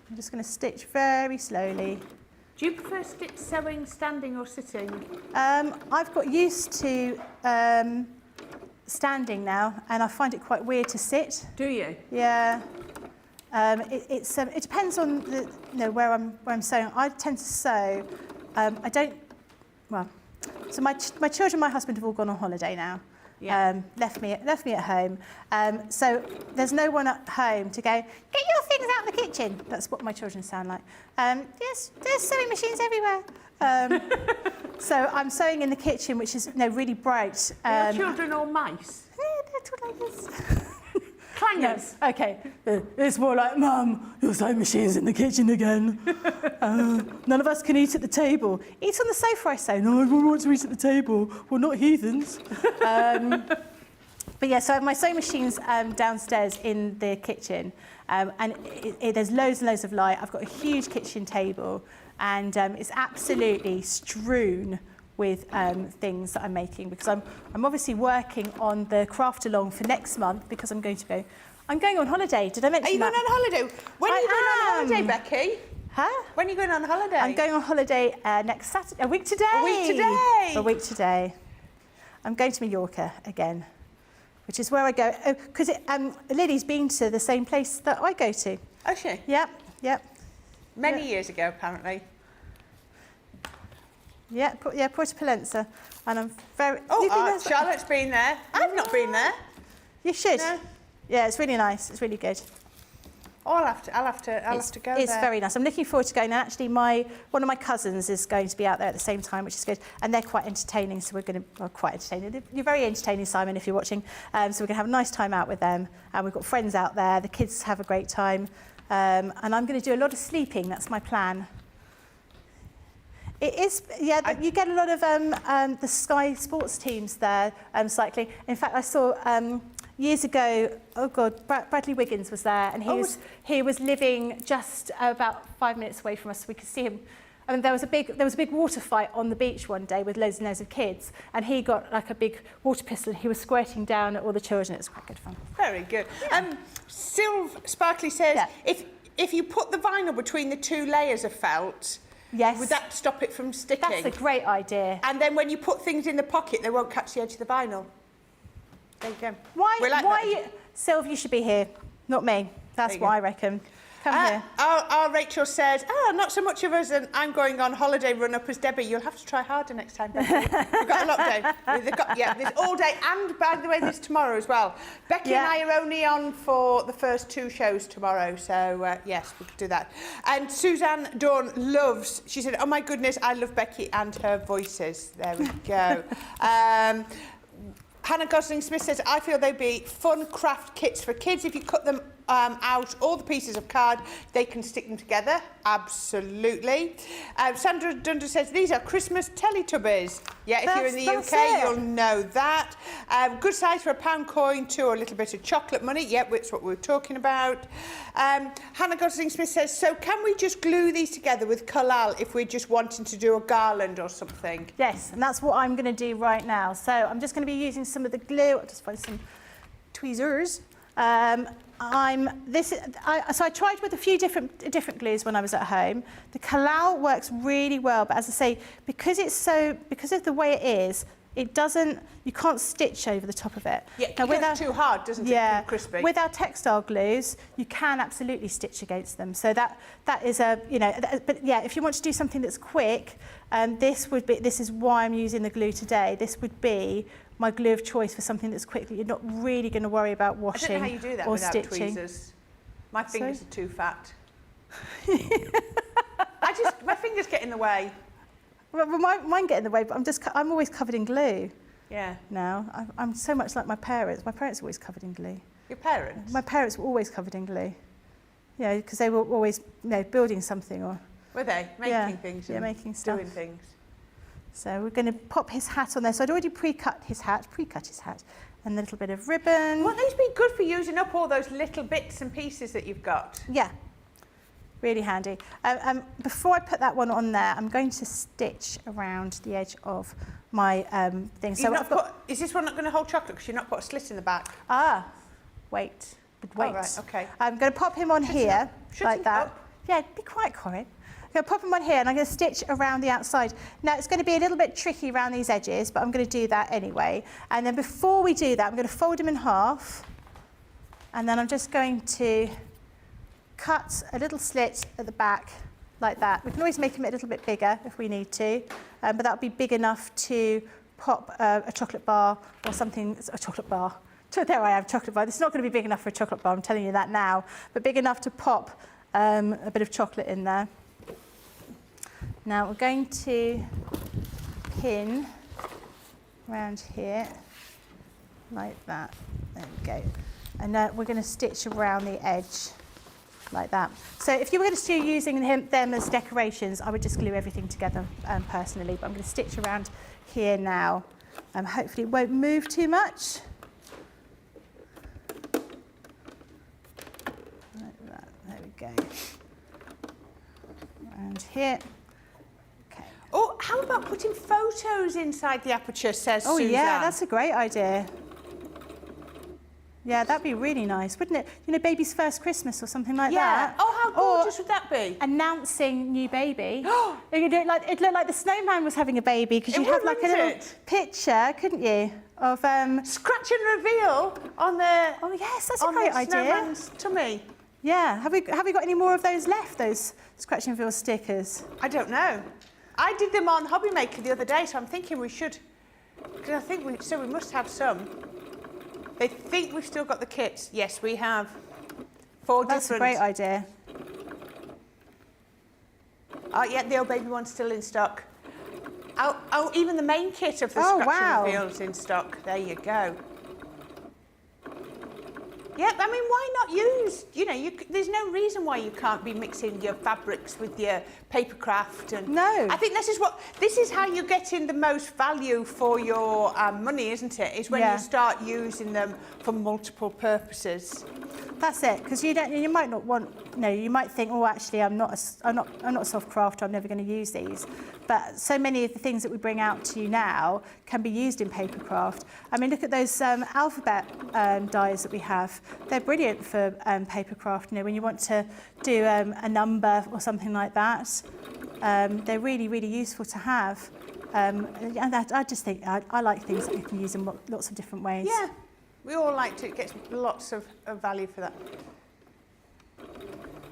I'm just going to stitch very slowly. Do you prefer sewing standing or sitting? I've got used to standing now, and I find it quite weird to sit. Do you? Yeah. It depends on where I'm sewing. I tend to sew. So my children and my husband have all gone on holiday now. Yeah. Left me at home. So there's no one at home to go, get your things out of the kitchen. That's what my children sound like. Yes, there's sewing machines everywhere. So I'm sewing in the kitchen, which is really bright. Are your children all mice? They're like this. Clangers? Yes, okay. It's more like, Mum, your sewing machine's in the kitchen again. None of us can eat at the table. Eat on the sofa, I say. No, everyone wants to eat at the table. We're not heathens. But yeah, so I have my sewing machines downstairs in the kitchen, and there's loads and loads of light. I've got a huge kitchen table, and it's absolutely strewn with things that I'm making, because I'm obviously working on the craft along for next month, because I'm going on holiday. Did I mention that? Are you going on holiday? When are you going on holiday, Becky? Huh? When are you going on holiday? I'm going on holiday next Saturday, a week today. A week today. I'm going to Mallorca again, which is where I go, because Lily's been to the same place that I go to. Oh, she? Yep. Many years ago, apparently. Yeah, Puerto Palenza, and I'm very... Charlotte's been there. I've not been there. You should. No. Yeah, it's really nice. It's really good. Oh, I'll have to go there. It's very nice. I'm looking forward to going. And actually, one of my cousins is going to be out there at the same time, which is good. And they're quite entertaining, so we're going to... Well, quite entertaining. You're very entertaining, Simon, if you're watching. So we're going to have a nice time out with them. And we've got friends out there. The kids have a great time. And I'm going to do a lot of sleeping. That's my plan. It is, yeah, you get a lot of the Sky Sports teams there cycling. In fact, I saw years ago, Bradley Wiggins was there, and he was living just about 5 minutes away from us, so we could see him. I mean, there was a big water fight on the beach one day with loads and loads of kids, and he got like a big water pistol, and he was squirting down at all the children. It was quite good fun. Very good. Yeah. Sylv Sparkley says, if you put the vinyl between the two layers of felt, yes, would that stop it from sticking? That's a great idea. And then when you put things in the pocket, they won't catch the edge of the vinyl. There you go. Why, Sylv, you should be here, not me. That's what I reckon. Come here. Our Rachel says, not so much of us, and I'm going on holiday run-up as Debbie. You'll have to try harder next time, Becky. We've got a lockdown. There's all day, and by the way, there's tomorrow as well. Becky and I are only on for the first 2 shows tomorrow, so yes, we could do that. And Suzanne Dawn she said, oh my goodness, I love Becky and her voices. There we go. Hannah Gosling-Smith says, I feel they'd be fun craft kits for kids. If you cut them out, all the pieces of card, they can stick them together. Absolutely. Sandra Dunder says, these are Christmas Teletubbies. Yeah, if you're in the UK, you'll know that. Good size for a £1 coin to a little bit of chocolate money. Yep, that's what we were talking about. Hannah Gosling-Smith says, so can we just glue these together with collal if we're just wanting to do a garland or something? Yes, and that's what I'm going to do right now. So I'm just going to be using some of the glue. I'll just find some tweezers. So I tried with a few different glues when I was at home. The collal works really well, but as I say, because of the way it is, you can't stitch over the top of it. Yeah, it gets too hard, doesn't it? Yeah, too crispy. With our textile glues, you can absolutely stitch against them. So that is but yeah, if you want to do something that's quick, this is why I'm using the glue today. This would be my glue of choice for something that's quick, that you're not really going to worry about washing or stitching. I don't know how you do that without tweezers. My fingers are too fat. My fingers get in the way. Well, mine get in the way, but I'm always covered in glue. Yeah. Now, I'm so much like my parents. My parents were always covered in glue. Your parents? My parents were always covered in glue. Yeah, because they were always building something or... Were they? Making things? Yeah, making stuff. Doing things. So we're going to pop his hat on there. So I'd already pre-cut his hat, and a little bit of ribbon. Won't these be good for using up all those little bits and pieces that you've got? Yeah, really handy. Before I put that one on there, I'm going to stitch around the edge of my thing. So is this one not going to hold chocolate because you've not put a slit in the back? Wait. Oh, right, okay. I'm going to pop him on here, like that. Up. Yeah, be quiet, Corrine. I'm going to pop them on here, and I'm going to stitch around the outside. Now, it's going to be a little bit tricky around these edges, but I'm going to do that anyway. And then before we do that, I'm going to fold them in half, and then I'm just going to cut a little slit at the back, like that. We can always make them a little bit bigger if we need to, but that would be big enough to pop a chocolate bar or something, a chocolate bar. There I am, chocolate bar. This is not going to be big enough for a chocolate bar, I'm telling you that now, but big enough to pop a bit of chocolate in there. Now we're going to pin around here, like that. There we go. And we're going to stitch around the edge, like that. So if you were going to start using them as decorations, I would just glue everything together personally. But I'm going to stitch around here now. Hopefully it won't move too much. go. And here. Okay. Oh, how about putting photos inside the aperture, says Oh Suzanne. yeah, that's a great idea. Yeah, that'd be really nice, wouldn't it? You know, baby's first Christmas or something like that. Oh, how gorgeous would that be? Announcing new baby. It'd look like the snowman was having a baby, because It you'd have would, like a wouldn't little it? picture, couldn't you? Of Scratch and reveal on the oh yes, that's a on great the idea. snowman's tummy. Yeah, have we got any more of those left? Those scratch and fill stickers? I don't know. I did them on Hobby Maker the other day, so I'm thinking we should. Because I think we must have some. They think we've still got the kits. Yes, we have. 4 That's different. a great idea. Oh yeah, the old baby one's still in stock. Oh, even the main kit of the Oh, scratch wow. and reveal's in stock. There you go. Yeah, I mean, why not use, you know, there's no reason why you can't be mixing your fabrics with your paper craft. And No. I think this is how you're getting the most value for your money, isn't it? Is when Yeah. you start using them for multiple purposes. That's it, because you might not want, you might think, oh, actually, I'm not a soft crafter, I'm never going to use these. But so many of the things that we bring out to you now can be used in paper craft. I mean, look at those alphabet dies that we have. They're brilliant for paper craft. You know, when you want to do a number or something like that, they're really, really useful to have. And I just think I like things that you can use in lots of different ways. Yeah, we all like to get lots of value for that.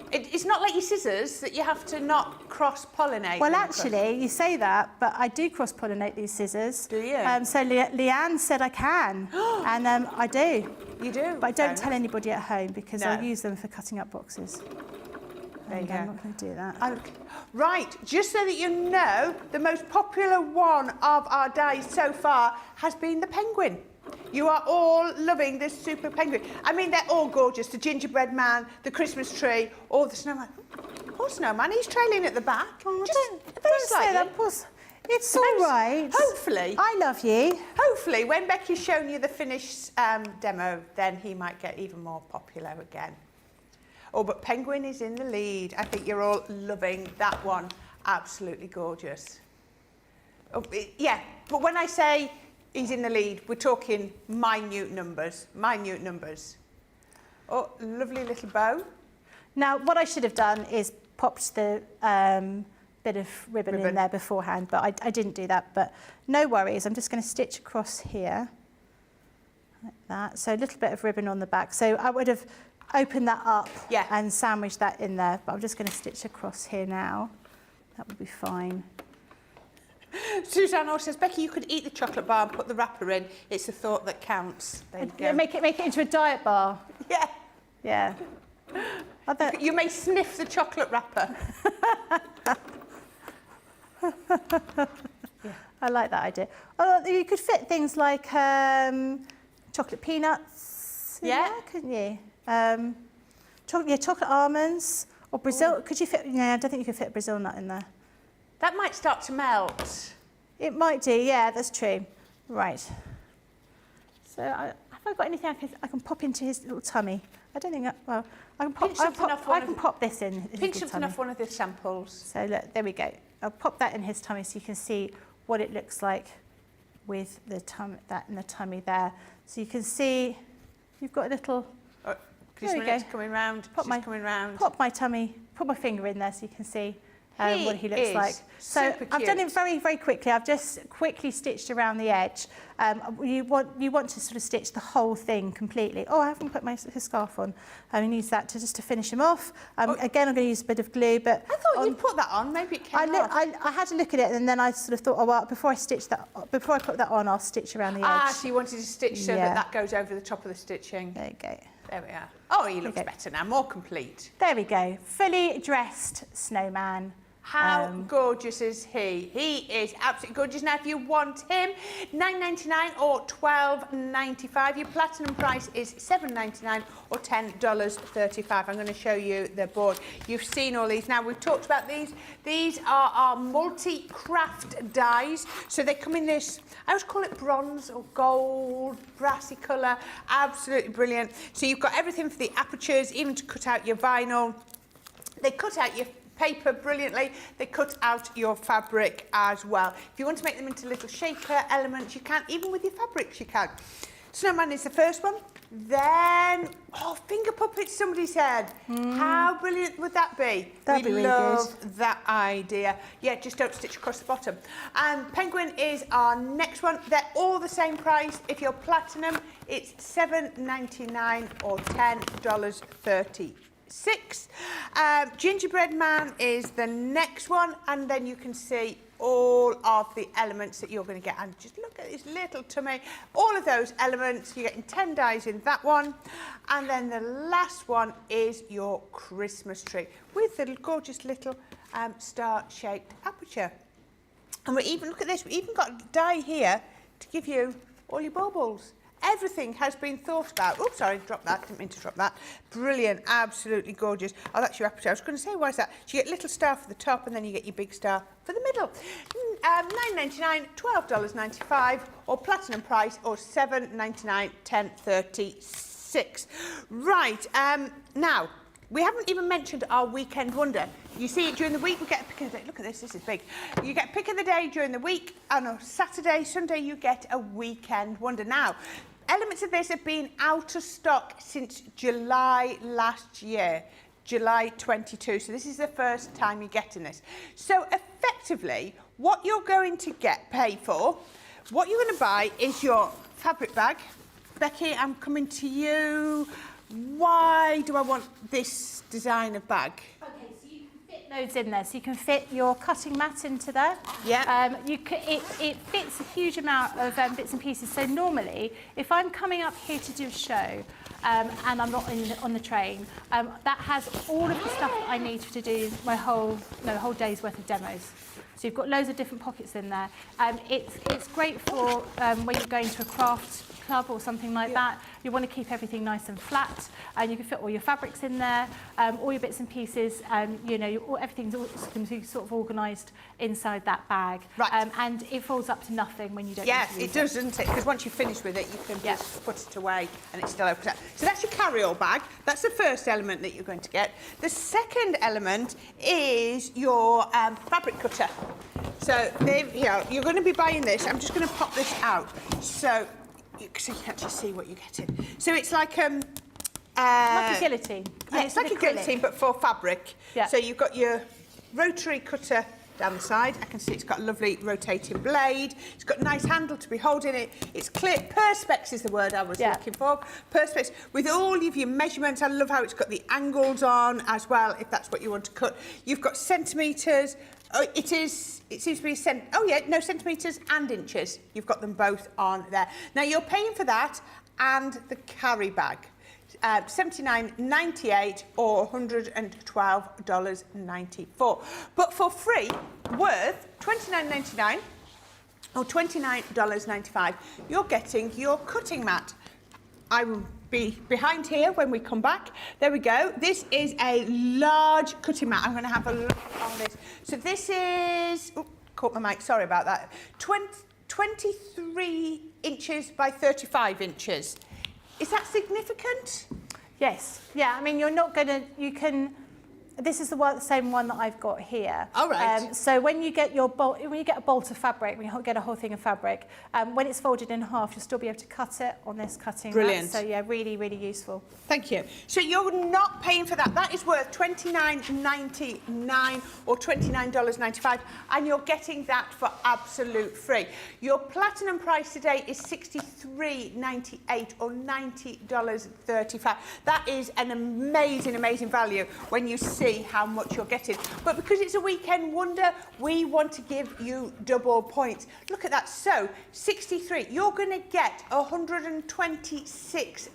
It's not like your scissors that you have to not cross-pollinate. Well, them actually, you say that, but I do cross-pollinate these scissors. Do you? So Leanne said I can, and I do. You do? But I don't tell anybody at home, because No. I'll use them for cutting up boxes. There you I'm go. not going to do that. Right, just so that you know, the most popular one of our dies so far has been the penguin. You are all loving this super penguin. I mean, they're all gorgeous. The gingerbread man, the Christmas tree, or the snowman. Poor snowman, he's trailing at the back. Oh, Just don't say that, boss. It's all right. Hopefully, I love you. hopefully, when Becky's shown you the finished demo, then he might get even more popular again. Oh, but Penguin is in the lead. I think you're all loving that one. Absolutely gorgeous. Oh, yeah, but when I say he's in the lead, we're talking minute numbers. Minute numbers. Oh, lovely little bow. Now, what I should have done is popped the bit of ribbon in there beforehand, but I didn't do that. But no worries, I'm just going to stitch across here, like that. So a little bit of ribbon on the back. So I would have opened that up and sandwiched that in there, but I'm just going to stitch across here now. That would be fine. Suzanne also says, Becky, you could eat the chocolate bar and put the wrapper in. It's the thought that counts. There you go. Make it into a diet bar. Yeah. Yeah. You may sniff the chocolate wrapper. I like that idea. Oh, you could fit things like chocolate peanuts. Yeah. Couldn't you? Chocolate almonds or Brazil. Ooh. Could you fit? Yeah, I don't think you could fit a Brazil nut in there. That might start to melt. It might do. Yeah, that's true. Right. So have I got anything I can pop into his little tummy? I don't think that. Well, I can pop. I can pop this in. His Pick little something tummy. off one of the samples. So look, there we go. I'll pop that in his tummy so you can see what it looks like with the that in the tummy there. So you can see you've got a little. There we go. Coming round. Coming round. Pop my tummy. Put my finger in there so you can see what he looks like. So I've done it very, very quickly. I've just quickly stitched around the edge. You want to sort of stitch the whole thing completely. Oh, I haven't put his scarf on. He needs that just to finish him off. Again, I'm going to use a bit of glue, but I thought you'd put that on. Maybe it came off. I had a look at it, and then I sort of thought, oh well, before I put that on, I'll stitch around the edge. Ah, so you wanted to stitch so that goes over the top of the stitching. There you go. There we are. Oh, he looks better now, more complete. There we go. Fully dressed snowman. How gorgeous is he? He is absolutely gorgeous. Now, if you want him, $9.99 or $12.95. Your platinum price is $7.99 or $10.35. I'm going to show you the board. You've seen all these. Now, we've talked about these. These are our multi-craft dies. So they come in this, I always call it bronze or gold, brassy colour. Absolutely brilliant. So you've got everything for the apertures, even to cut out your vinyl. They cut out your paper brilliantly. They cut out your fabric as well. If you want to make them into little shaker elements, you can. Even with your fabrics, you can. Snowman is the first one. Then, finger puppets, somebody said. How brilliant would that be? That'd be really love that idea. Yeah, just don't stitch across the bottom. And Penguin is our next one. They're all the same price. If you're platinum, it's $7.99 or $10.36. Gingerbread Man is the next one, and then you can see all of the elements that you're going to get. And just look at this little tummy. All of those elements, you're getting 10 dies in that one. And then the last one is your Christmas tree with the gorgeous little star-shaped aperture. And we even, look at this, we even got a die here to give you all your baubles. Everything has been thought about. Oops, sorry, dropped that. Didn't mean to drop that. Brilliant, absolutely gorgeous. Oh, that's your aperture. I was going to say, why is that? So you get little star for the top, and then you get your big star for the middle. $9.99, $12.95, or platinum price, or $7.99, $10.36. Right. Now. We haven't even mentioned our weekend wonder. You see it during the week, we get a pick of the day. Look at this is big. You get a pick of the day during the week, and on Saturday, Sunday, you get a weekend wonder. Now, elements of this have been out of stock since July last year, July 22. So this is the first time you're getting this. So effectively, what you're going to pay for, what you're going to buy is your fabric bag. Becky, I'm coming to you. Why do I want this design of bag? Okay, so you can fit loads in there. So you can fit your cutting mat into there. Yeah. It fits a huge amount of bits and pieces. So normally, if I'm coming up here to do a show and I'm not on the train, that has all of the stuff that I need to do my whole day's worth of demos. So you've got loads of different pockets in there. It's great for when you're going to a craft club or something like that. You want to keep everything nice and flat, and you can fit all your fabrics in there, all your bits and pieces. Everything's going to be sort of organised inside that bag. Right. And it folds up to nothing when you don't. Yes, it does, doesn't it? Because once you've finished with it, you can just put it away, and it still opens up. So that's your carry-all bag. That's the first element that you're going to get. The second element is your fabric cutter. So here, you're going to be buying this. I'm just going to pop this out so you can actually see what you're getting. So it's like like a guillotine. Yeah, it's like a guillotine, but for fabric. Yeah. So you've got your rotary cutter down the side. I can see it's got a lovely rotating blade. It's got a nice handle to be holding it. It's clear. Perspex is the word I was looking for. Perspex with all of your measurements. I love how it's got the angles on as well, if that's what you want to cut. You've got centimetres. Oh, it seems to be centimetres and inches. You've got them both on there. Now you're paying for that and the carry bag. $79.98 or $112.94. But for free, worth $29.99 or $29.95, you're getting your cutting mat. I will be behind here when we come back. There we go. This is a large cutting mat. I'm going to have a look on this. So this is, caught my mic, sorry about that, 23 inches by 35 inches. Is that significant? Yes. Yeah, I mean, you're not going to, this is the same one that I've got here. All right. So when you get a bolt of fabric, when you get a whole thing of fabric, when it's folded in half, you'll still be able to cut it on this cutting Brilliant. mat. So yeah, really, really useful. Thank you. So you're not paying for that. That is worth $29.99 or $29.95, and you're getting that for absolute free. Your platinum price today is $63.98 or $90.35. That is an amazing, amazing value when you see how much you're getting. But because it's a weekend wonder, we want to give you double points. Look at that. So 63, you're going to get 126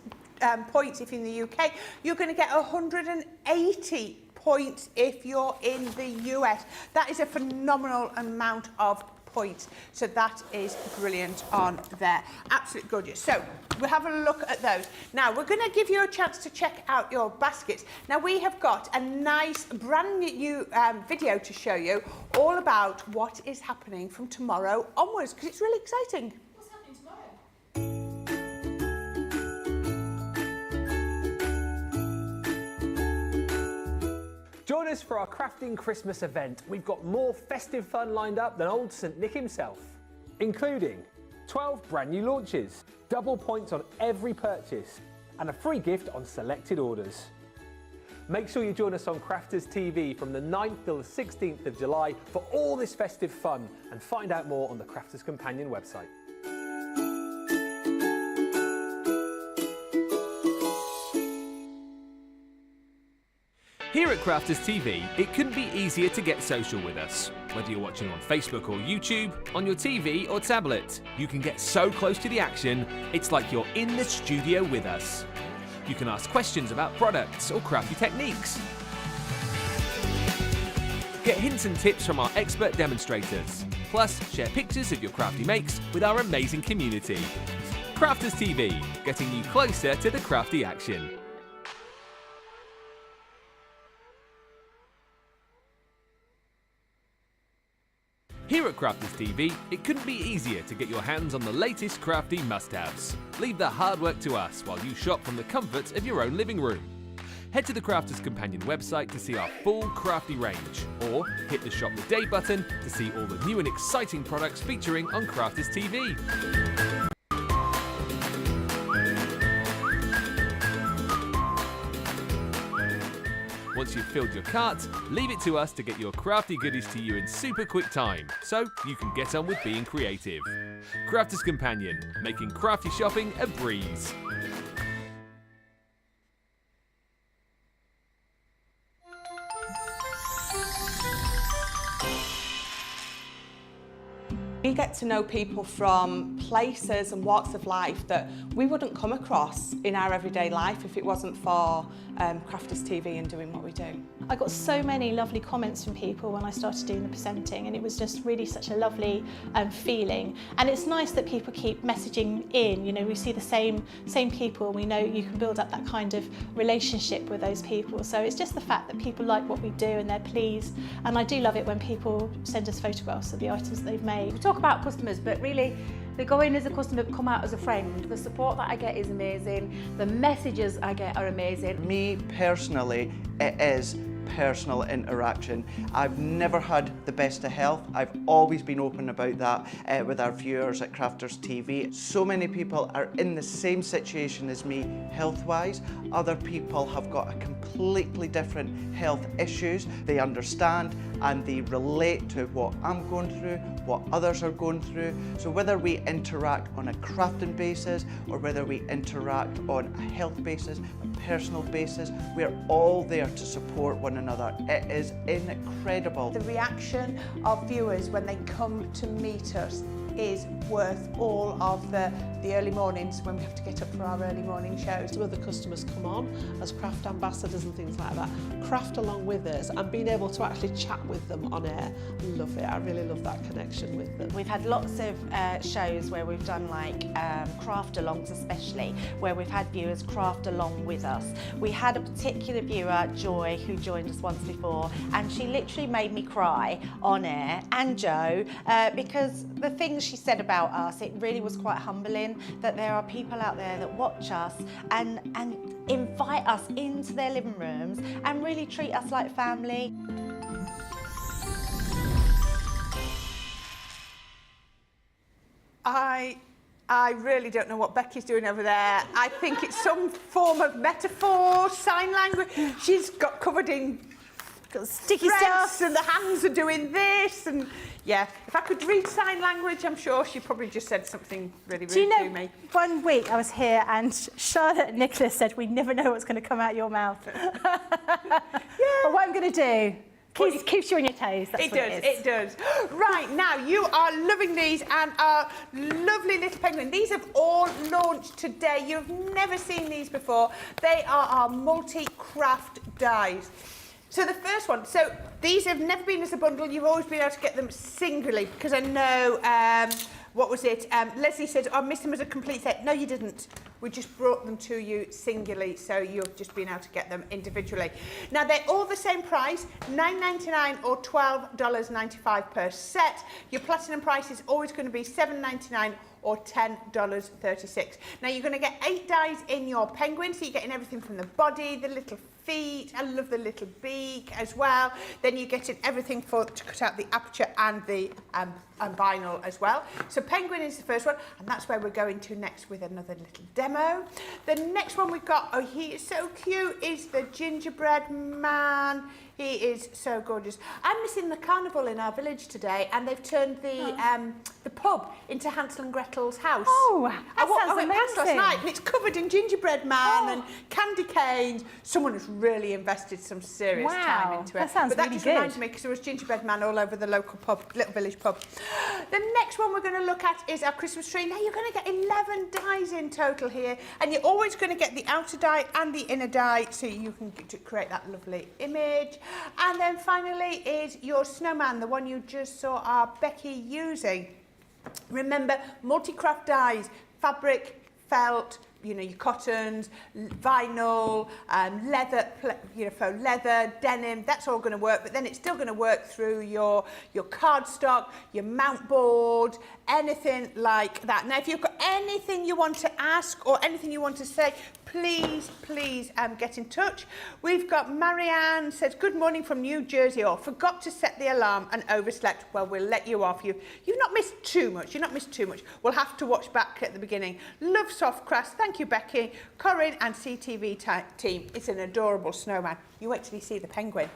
points if you're in the UK. You're going to get 180 points if you're in the US. That is a phenomenal amount of points. So that is brilliant on there. Absolutely gorgeous. So we'll have a look at those. Now we're going to give you a chance to check out your baskets. Now we have got a nice brand new video to show you all about what is happening from tomorrow onwards, because it's really exciting. What's happening tomorrow? Join us for our Crafting Christmas event. We've got more festive fun lined up than old St Nick himself, including 12 brand new launches, double points on every purchase, and a free gift on selected orders. Make sure you join us on Crafters TV from the 9th till the 16th of July for all this festive fun, and find out more on the Crafters Companion website. Here at Crafters TV, it couldn't be easier to get social with us. Whether you're watching on Facebook or YouTube, on your TV or tablet, you can get so close to the action, it's like you're in the studio with us. You can ask questions about products or crafty techniques. Get hints and tips from our expert demonstrators. Plus, share pictures of your crafty makes with our amazing community. Crafters TV, getting you closer to the crafty action. Here at Crafters TV, it couldn't be easier to get your hands on the latest crafty must-haves. Leave the hard work to us while you shop from the comfort of your own living room. Head to the Crafters Companion website to see our full crafty range, or hit the Shop the Day button to see all the new and exciting products featuring on Crafters TV. Once you've filled your cart, leave it to us to get your crafty goodies to you in super quick time, so you can get on with being creative. Crafters Companion, making crafty shopping a breeze. We get to know people from places and walks of life that we wouldn't come across in our everyday life if it wasn't for Crafters TV and doing what we do. I got so many lovely comments from people when I started doing the presenting, and it was just really such a lovely feeling. And it's nice that people keep messaging in. You know, we see the same people. We know you can build up that kind of relationship with those people. So it's just the fact that people like what we do and they're pleased. And I do love it when people send us photographs of the items that they've made. We talk about customers, but really they go in as a customer, come out as a friend. The support that I get is amazing. The messages I get are amazing. Me personally, it is personal interaction. I've never had the best of health. I've always been open about that with our viewers at Crafters TV. So many people are in the same situation as me health-wise. Other people have got a completely different health issues. They understand and they relate to what I'm going through, what others are going through. So whether we interact on a crafting basis or whether we interact on a health basis, a personal basis, we're all there to support one another. It is incredible. The reaction of viewers when they come to meet us is worth all of the early mornings when we have to get up for our early morning shows. Some of the customers come on as craft ambassadors and things like that, craft along with us, and being able to actually chat with them on air. I love it. I really love that connection with them. We've had lots of shows where we've done like craft alongs, especially where we've had viewers craft along with us. We had a particular viewer, Joy, who joined us once before, and she literally made me cry on air, and Joe, because the things she said about us, it really was quite humbling that there are people out there that watch us and invite us into their living rooms and really treat us like family. I really don't know what Becky's doing over there. I think it's some form of metaphor, sign language. She's got covered in sticky stuff and the hands are doing this, and yeah, if I could read sign language, I'm sure she probably just said something really rude to me. Do you know, one week I was here and Charlotte and Nicholas said, we never know what's going to come out your mouth. Yeah. But what I'm going to do, keeps you on your toes. That's what it is. It does. Right, now you are loving these and our lovely little penguin. These have all launched today. You've never seen these before. They are our multi-craft dies. So the first one, so these have never been as a bundle. You've always been able to get them singly, because I know, what was it? Leslie said, I missed them as a complete set. No, you didn't. We just brought them to you singularly, so you've just been able to get them individually. Now, they're all the same price, $9.99 or $12.95 per set. Your platinum price is always going to be $7.99 or $10.36. Now you're going to get 8 dies in your penguin, so you're getting everything from the body, the little feet, I love the little beak as well. Then you're getting everything to cut out the aperture and the vinyl as well. So penguin is the first one, and that's where we're going to next with another little demo. The next one we've got, oh, he is so cute, is the gingerbread man. He is so gorgeous. I'm missing the carnival in our village today, and they've turned the pub into Hansel and Gretel's house. Oh, that sounds I went past last amazing. night, and it's covered in gingerbread man and candy canes. Someone has really invested some serious time into it. That sounds but that really just good. reminds me, because there was gingerbread man all over the local pub, little village pub. The next one we're going to look at is our Christmas tree. Now you're going to get 11 dies in total here, and you're always going to get the outer die and the inner die, so you can create that lovely image. And then finally is your snowman, the one you just saw our Becky using. Remember, multi-craft dies, fabric, felt, you know, your cottons, vinyl, leather, faux leather, denim, that's all going to work, but then it's still going to work through your cardstock, your mount board, anything like that. Now, if you've got anything you want to ask or anything you want to say, please get in touch. We've got Marianne says, good morning from New Jersey, or forgot to set the alarm and overslept. Well, we'll let you off. You've not missed too much. You've not missed too much. We'll have to watch back at the beginning. Love soft crust. Thank you, Becky. Corrine and CTV team. It's an adorable snowman. You wait till you see the penguin.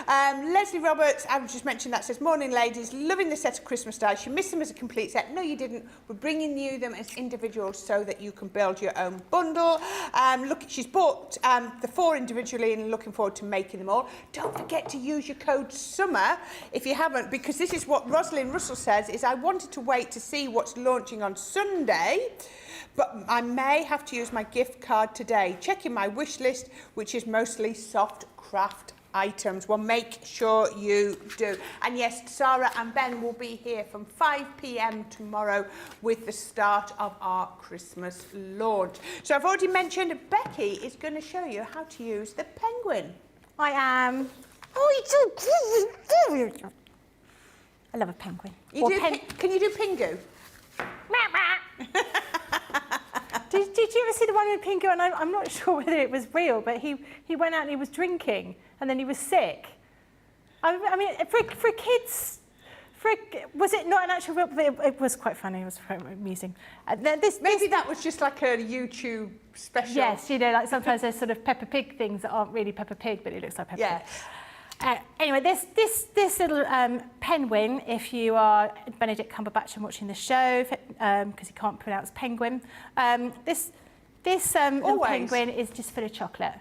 Leslie Roberts, I just mentioned that, says, morning ladies, loving the set of Christmas dies. You missed them as a complete set. No, you didn't. We're bringing you them as individuals so that you can build your own bundle. Look, she's bought the 4 individually and looking forward to making them all. Don't forget to use your code SUMMER if you haven't, because this is what Rosalind Russell says, is I wanted to wait to see what's launching on Sunday, but I may have to use my gift card today. Checking my wish list, which is mostly soft craft items. Well, make sure you do. And yes, Sarah and Ben will be here from 5 p.m. tomorrow with the start of our Christmas launch. So I've already mentioned Becky is going to show you how to use the penguin. I am. Oh, it's so cute. I love a penguin. Can you do Pingu? Did you ever see the one with Pingu? And I'm not sure whether it was real, but he went out and he was drinking, and then he was sick. I mean, for kids, was it not an actual real? It was quite funny. It was quite amusing. Maybe that was just like a YouTube special. Yes, you know, like sometimes there's sort of Peppa Pig things that aren't really Peppa Pig, but it looks like Peppa Pig. Anyway, this little penguin, if you are Benedict Cumberbatch and watching the show, because he can't pronounce penguin, this little penguin is just full of chocolate.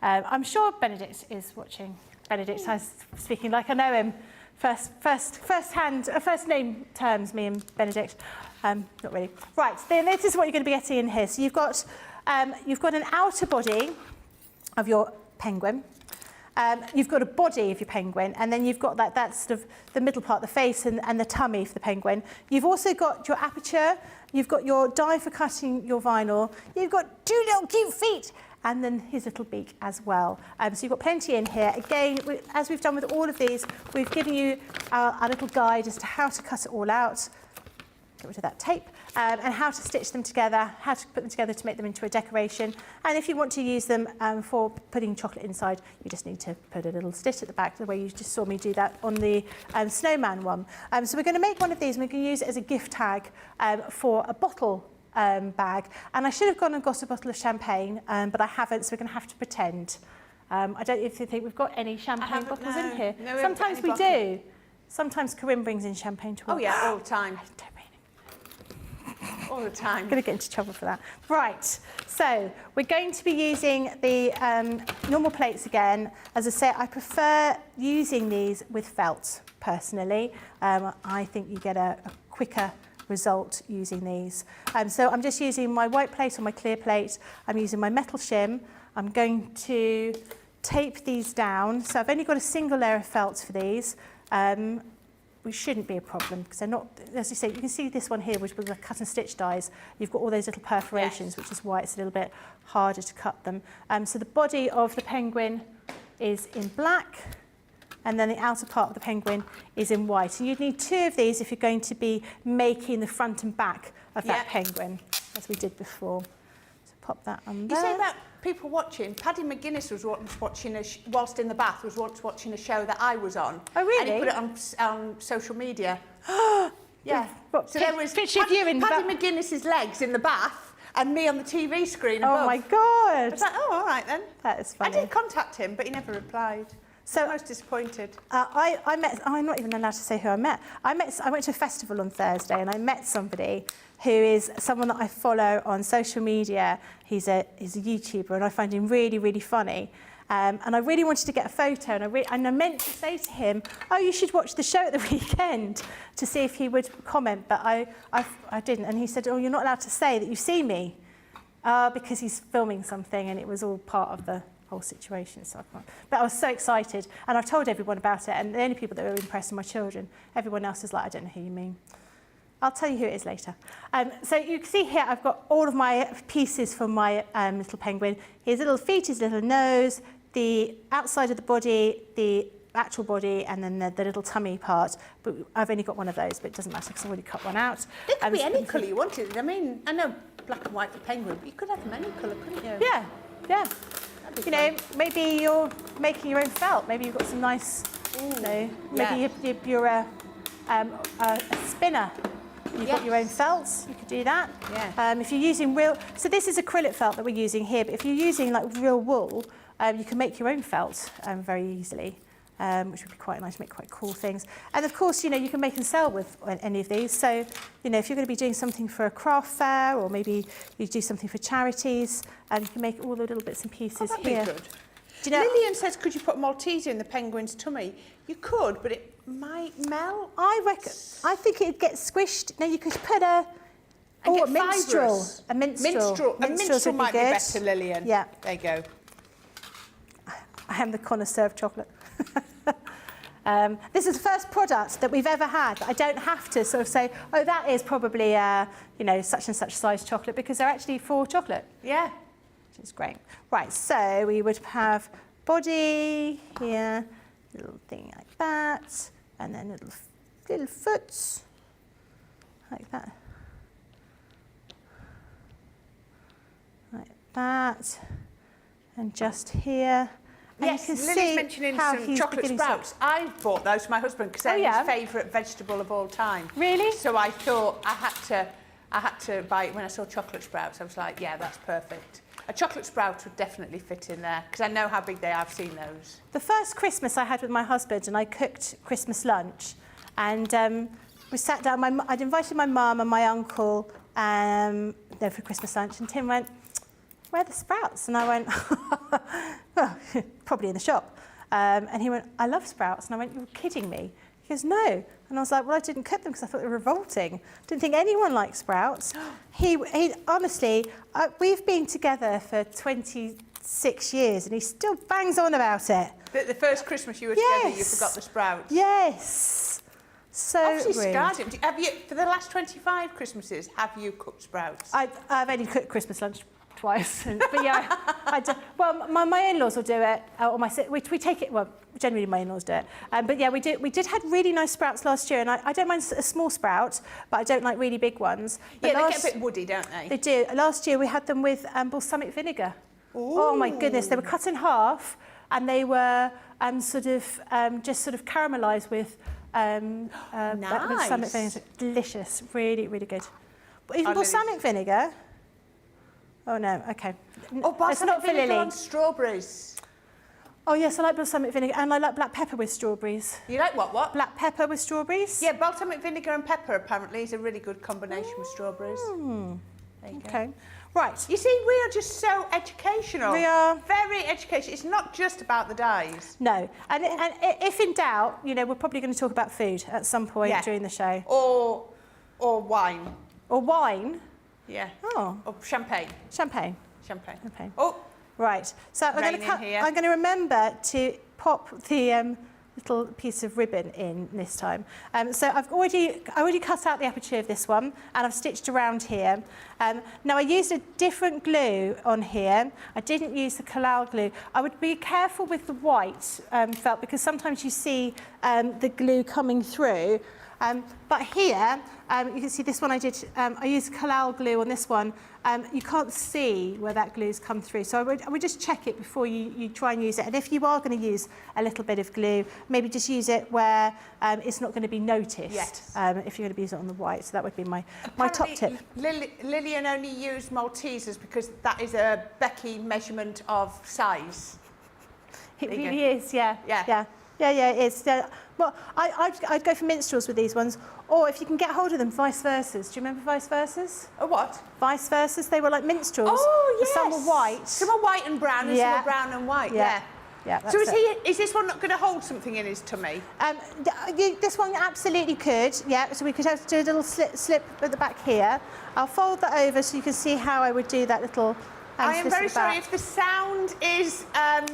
I'm sure Benedict is watching. Benedict, I was speaking like I know him. First name terms, me and Benedict. Not really. Right, then this is what you're going to be getting in here. So you've got an outer body of your penguin. You've got a body of your penguin, and then you've got that's sort of the middle part, the face and the tummy for the penguin. You've also got your aperture, you've got your die for cutting your vinyl, you've got 2 little cute feet, and then his little beak as well. So you've got plenty in here. Again, as we've done with all of these, we've given you our little guide as to how to cut it all out. Get rid of that tape. And how to stitch them together, how to put them together to make them into a decoration. And if you want to use them for putting chocolate inside, you just need to put a little stitch at the back, the way you just saw me do that on the snowman one. So we're going to make one of these, and we're going to use it as a gift tag for a bottle bag. And I should have gone and got a bottle of champagne, but I haven't, so we're going to have to pretend. I don't even think we've got any champagne bottles in here. No, sometimes we do. Sometimes Corrine brings in champagne to work. Oh yeah, all the time. All the time. I'm going to get into trouble for that. Right, so we're going to be using the normal plates again. As I say, I prefer using these with felt, personally. I think you get a quicker result using these. So I'm just using my white plate or my clear plate. I'm using my metal shim. I'm going to tape these down. So I've only got a single layer of felt for these. Which shouldn't be a problem, because they're not, as you say, you can see this one here, which was the cut and stitch dies. You've got all those little perforations, which is why it's a little bit harder to cut them. So the body of the penguin is in black. and then the outer part of the penguin is in white. And you'd need 2 of these if you're going to be making the front and back of that penguin, as we did before. So pop that on there. You say about people watching. Paddy McGuinness was once watching whilst in the bath, was once watching a show that I was on. Oh, really? And he put it on social media. Yeah. What, So there was picture of you in the Paddy McGuinness's legs in the bath and me on the TV screen above. Oh my I God. was like, oh, all right then. That is funny. I did contact him, but he never replied. So I was disappointed. I met, I'm not even allowed to say who I met. I went to a festival on Thursday and I met somebody who is someone that I follow on social media. He's a YouTuber and I find him really, really funny. And I really wanted to get a photo and I meant to say to him, oh, you should watch the show at the weekend to see if he would comment, but I didn't. And he said, oh, you're not allowed to say that you've seen me because he's filming something and it was all part of the whole situation. So but I was so excited and I've told everyone about it and the only people that were impressed are my children. Everyone else is like, I don't know who you mean. I'll tell you who it is later. So you can see here I've got all of my pieces for my little penguin. His little feet, his little nose, the outside of the body, the actual body, and then the little tummy part. But I've only got one of those, but it doesn't matter because I've already cut one out. It could be any colour you wanted. I mean, I know black and white for penguin, but you could have them any colour, couldn't you? Yeah, yeah. You know, maybe you're making your own felt. Maybe you've got some nice, you know, maybe you're a spinner. You've got your own felts, you could do that. Yeah. If you're using so this is acrylic felt that we're using here, but if you're using like real wool, you can make your own felt very easily, which would be quite nice, make quite cool things. And of course, you know, you can make and sell with any of these. So, you know, if you're going to be doing something for a craft fair, or maybe you do something for charities, you can make all the little bits and pieces here. Be good. Do you know, Lillian says, could you put Malteser in the penguin's tummy? You could, but it might melt. I think it'd get squished. No, you could put a minstrel. A minstrel. A minstrel might be better, Lillian. Yeah. There you go. I am the connoisseur of chocolate. This is the first product that we've ever had that I don't have to sort of say, oh, that is probably, you know, such and such size chocolate, because they're actually for chocolate. Yeah. Which is great. Right, so we would have body here, little thing like that, and then little foots like that. Like that. And just here. And Yes, you can Lily's see mentioning how some he's chocolate beginning to- sprouts. I bought those for my husband because they're yeah? his favourite vegetable of all time. Really? So I thought I had to buy it when I saw chocolate sprouts. I was like, yeah, that's perfect. A chocolate sprout would definitely fit in there because I know how big they are. I've seen those. The first Christmas I had with my husband, and I cooked Christmas lunch, and we sat down. I'd invited my mum and my uncle for Christmas lunch, and Tim went, "Where are the sprouts?" And I went, "Well, probably in the shop." And he went, "I love sprouts." And I went, "You're kidding me." He goes, "No." And I was like, "Well, I didn't cook them because I thought they were revolting. Didn't think anyone liked sprouts." He honestly, we've been together for 26 years and he still bangs on about it. The first Christmas you were together, you forgot the sprouts. Yes. So obviously rude. scarred him. Have you, for the last 25 Christmases, have you cooked sprouts? I've only cooked Christmas lunch twice, but yeah, I do. Well, my in-laws will do it, or we take it. Well, generally my in-laws do it, but yeah, we did had really nice sprouts last year, and I don't mind a small sprout, but I don't like really big ones. But Yeah, they get a bit woody, don't they? They do. Last year we had them with balsamic vinegar. Ooh. Oh my goodness, they were cut in half, and they were just sort of caramelised with balsamic vinegar. Delicious, really, really good. But even balsamic vinegar. Oh no, okay. Oh, balsamic for vinegar Lily. on strawberries. Oh yes, I like balsamic vinegar, and I like black pepper with strawberries. You like what? Black pepper with strawberries? Yeah, balsamic vinegar and pepper apparently is a really good combination with strawberries. There you Okay. go. Right. You see, we are just so educational. We are. Very educational. It's not just about the dyes. No, and if in doubt, you know, we're probably going to talk about food at some point during the show. Or wine. Or wine. Yeah. Oh. Or champagne. Champagne. Champagne. Oh. Right. So I'm going Rain in here. I'm going to remember to pop the little piece of ribbon in this time. So I already cut out the aperture of this one, and I've stitched around here. Now I used a different glue on here. I didn't use the collal glue. I would be careful with the white felt, because sometimes you see the glue coming through. But here, you can see this one I used collal glue on this one. You can't see where that glue's come through. So I would just check it before you try and use it. And if you are going to use a little bit of glue, maybe just use it where it's not going to be noticed. Yes. If you're going to use it on the white. So that would be my top tip. Lillian only used Maltesers because that is a Becky measurement of size. It really is, yeah. Yeah. Yeah, it is. Well, I'd go for minstrels with these ones, or if you can get hold of them, vice versas. Do you remember vice versas? A what? Vice versas. They were like minstrels. Oh, yes. Some were white. Some are white and brown, and some are brown and white. Yeah. Yeah. So is this one not going to hold something in his tummy? This one absolutely could. Yeah. So we could have to do a little slip at the back here. I'll fold that over so you can see how I would do that little. I am very sorry if the sound is a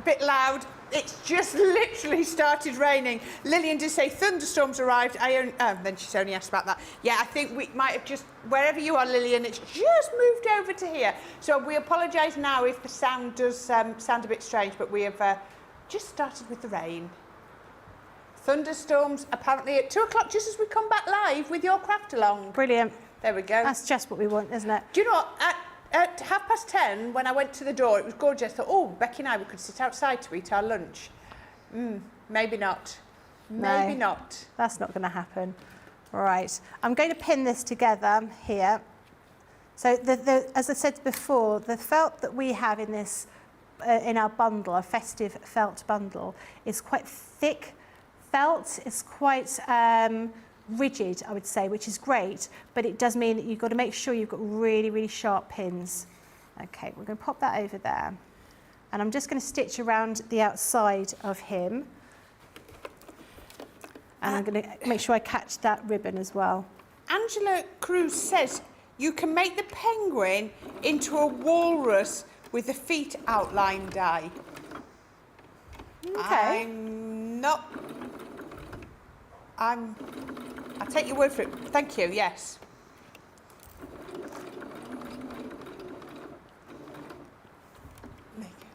bit loud. It's just literally started raining. Lillian did say thunderstorms arrived. Then she's only asked about that. Yeah, I think we might have just, wherever you are, Lillian, it's just moved over to here. So we apologise now if the sound does sound a bit strange, but we have just started with the rain. Thunderstorms apparently at 2 o'clock, just as we come back live with your craft along. Brilliant. There we go. That's just what we want, isn't it? Do you know what? At 10:30, when I went to the door, it was gorgeous. I thought, oh, Becky and I, we could sit outside to eat our lunch. Maybe not. Maybe not. That's not going to happen. Right. I'm going to pin this together here. So, as I said before, the felt that we have in this, in our bundle, our festive felt bundle, is quite thick felt. It's quite rigid, I would say, which is great, but it does mean that you've got to make sure you've got really, really sharp pins. Okay, we're going to pop that over there. And I'm just going to stitch around the outside of him. And I'm going to make sure I catch that ribbon as well. Angela Cruz says you can make the penguin into a walrus with the feet outline die. Okay. I'll take your word for it. Thank you, yes.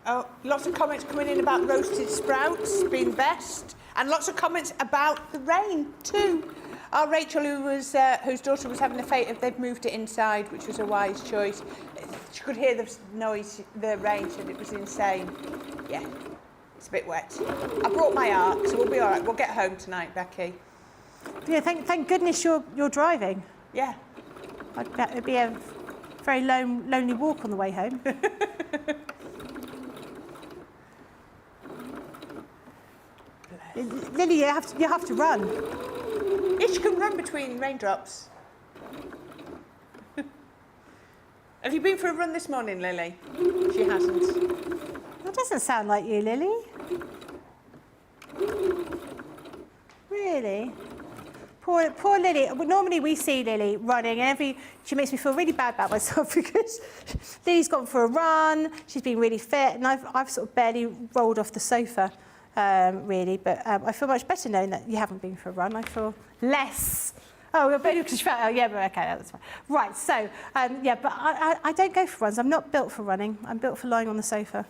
Oh, lots of comments coming in about roasted sprouts being best, and lots of comments about the rain too. Our Rachel, whose daughter was having a fit, they've moved it inside, which was a wise choice. She could hear the noise, the rain, said it was insane. Yeah, it's a bit wet. I brought my ark, so we'll be all right. We'll get home tonight, Becky. Yeah, thank goodness you're driving. Yeah. It'd be a very lonely walk on the way home. Lily, you have to run. She can run between raindrops. Have you been for a run this morning, Lily? She hasn't. That doesn't sound like you, Lily. Really? Poor Lily. Normally we see Lily running, and she makes me feel really bad about myself because Lily's gone for a run. She's been really fit, and I've sort of barely rolled off the sofa, really. But I feel much better knowing that you haven't been for a run. I feel less. Oh, because you felt. Oh, yeah, but okay, that's fine. Right. So, yeah, but I don't go for runs. I'm not built for running. I'm built for lying on the sofa.